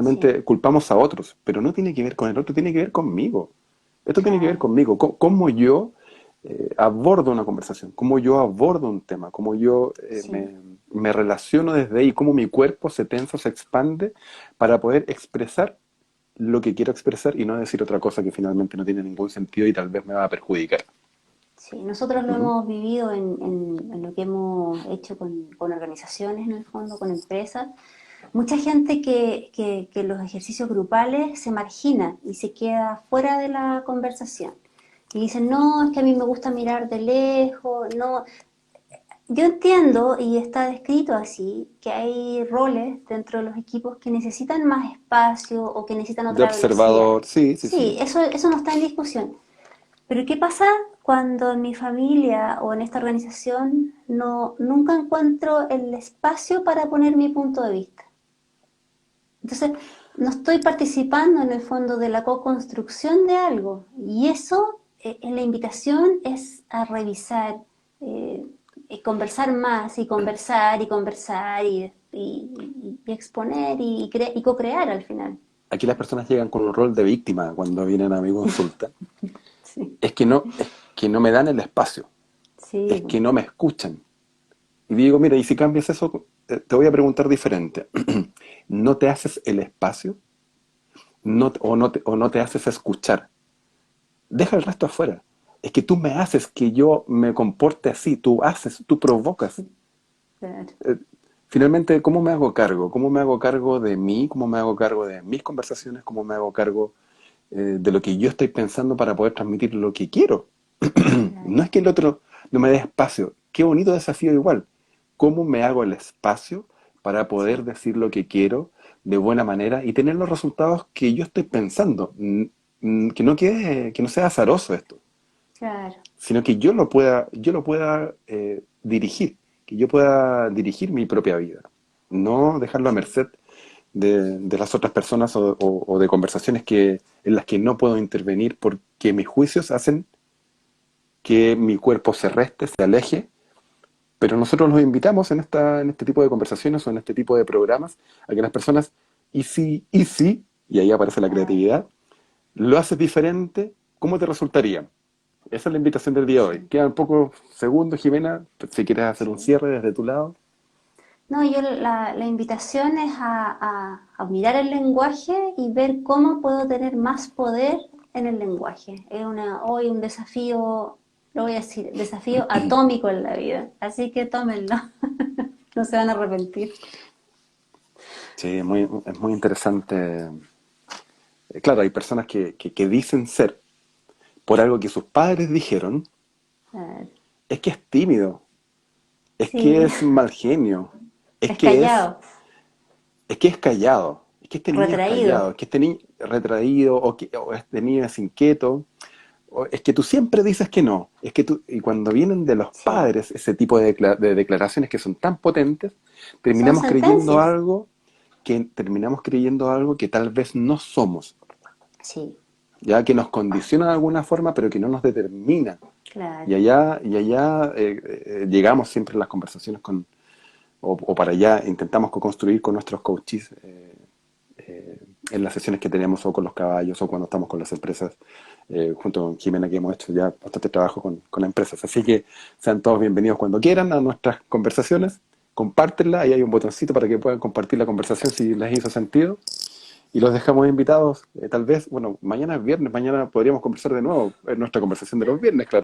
Sí, Generalmente culpamos a otros, pero no tiene que ver con el otro, tiene que ver conmigo. Esto tiene que ver claro, conmigo. Cómo yo abordo una conversación, cómo yo abordo un tema, cómo yo sí. me relaciono desde ahí, cómo mi cuerpo se tensa, se expande para poder expresar lo que quiero expresar y no decir otra cosa que finalmente no tiene ningún sentido y tal vez me va a perjudicar. Sí, nosotros lo Ujú. hemos vivido en lo que hemos hecho con organizaciones, en el fondo, con empresas. Mucha gente que en los ejercicios grupales se margina y se queda fuera de la conversación. Y dicen, no, es que a mí me gusta mirar de lejos, no. Yo entiendo, y está descrito así, que hay roles dentro de los equipos que necesitan más espacio o que necesitan De otra velocidad. observador, sí, sí, Sí, sí. eso no está en discusión. Pero ¿qué pasa cuando en mi familia o en esta organización nunca encuentro el espacio para poner mi punto de vista? Entonces, no estoy participando en el fondo de la co-construcción de algo. Y eso, en la invitación es a revisar, eh, conversar más y conversar y conversar y exponer y co-crear al final. Aquí las personas llegan con un rol de víctima cuando vienen a mi consulta. Sí, Es que no me dan el espacio, sí, es que no me escuchan. Y digo, mira, y si cambias eso, te voy a preguntar diferente. ¿No te haces el espacio? ¿O no te haces escuchar? Deja el resto afuera. Es que tú me haces que yo me comporte así, tú haces, tú provocas. claro. Eh, Finalmente, ¿cómo me hago cargo? ¿Cómo me hago cargo de mí? ¿Cómo me hago cargo de mis conversaciones? ¿Cómo me hago cargo de lo que yo estoy pensando para poder transmitir lo que quiero? No Claro. es que el otro no me dé espacio. Qué bonito desafío igual. ¿Cómo me hago el espacio para poder Sí, decir lo que quiero de buena manera y tener los resultados que yo estoy pensando? Que no sea azaroso esto, claro. sino que yo lo pueda dirigir, que yo pueda dirigir mi propia vida, no dejarlo a Sí, merced de las otras personas o de conversaciones en las que no puedo intervenir porque mis juicios hacen que mi cuerpo se reste, se aleje, pero nosotros los invitamos en este tipo de conversaciones o en este tipo de programas a que las personas, y ahí aparece la claro. creatividad, lo haces diferente, ¿cómo te resultaría? Esa es la invitación del día de hoy. Sí, Quedan pocos segundos, Jimena, si quieres hacer un sí. cierre desde tu lado. No, yo la invitación es a mirar el lenguaje y ver cómo puedo tener más poder en el lenguaje. Es hoy un desafío, lo voy a decir, desafío atómico en la vida. Así que tómenlo, no se van a arrepentir. Sí, es muy interesante. Claro, hay personas que dicen ser por algo que sus padres dijeron, Ah, es que es tímido, es que sí, es mal genio, es es que es, callado, es que es callado, es que este niño es retraído. callado, es que este niño es retraído o este niño es inquieto, o es que tú siempre dices que no, y cuando vienen de los Sí, padres ese tipo de declaraciones que son tan potentes, son terminamos creyendo sentencias. algo que tal vez no somos, Sí, ya que nos condiciona de alguna forma, pero que no nos determina. claro. Y allá llegamos siempre en las conversaciones o para allá intentamos co-construir con nuestros coaches en las sesiones que tenemos o con los caballos o cuando estamos con las empresas. junto con Jimena, que hemos hecho ya bastante trabajo con empresas. Así que sean todos bienvenidos cuando quieran a nuestras conversaciones, compártenla, ahí hay un botoncito para que puedan compartir la conversación si les hizo sentido. Y los dejamos invitados, tal vez, bueno, mañana es viernes, mañana podríamos conversar de nuevo en nuestra conversación de los viernes, claro.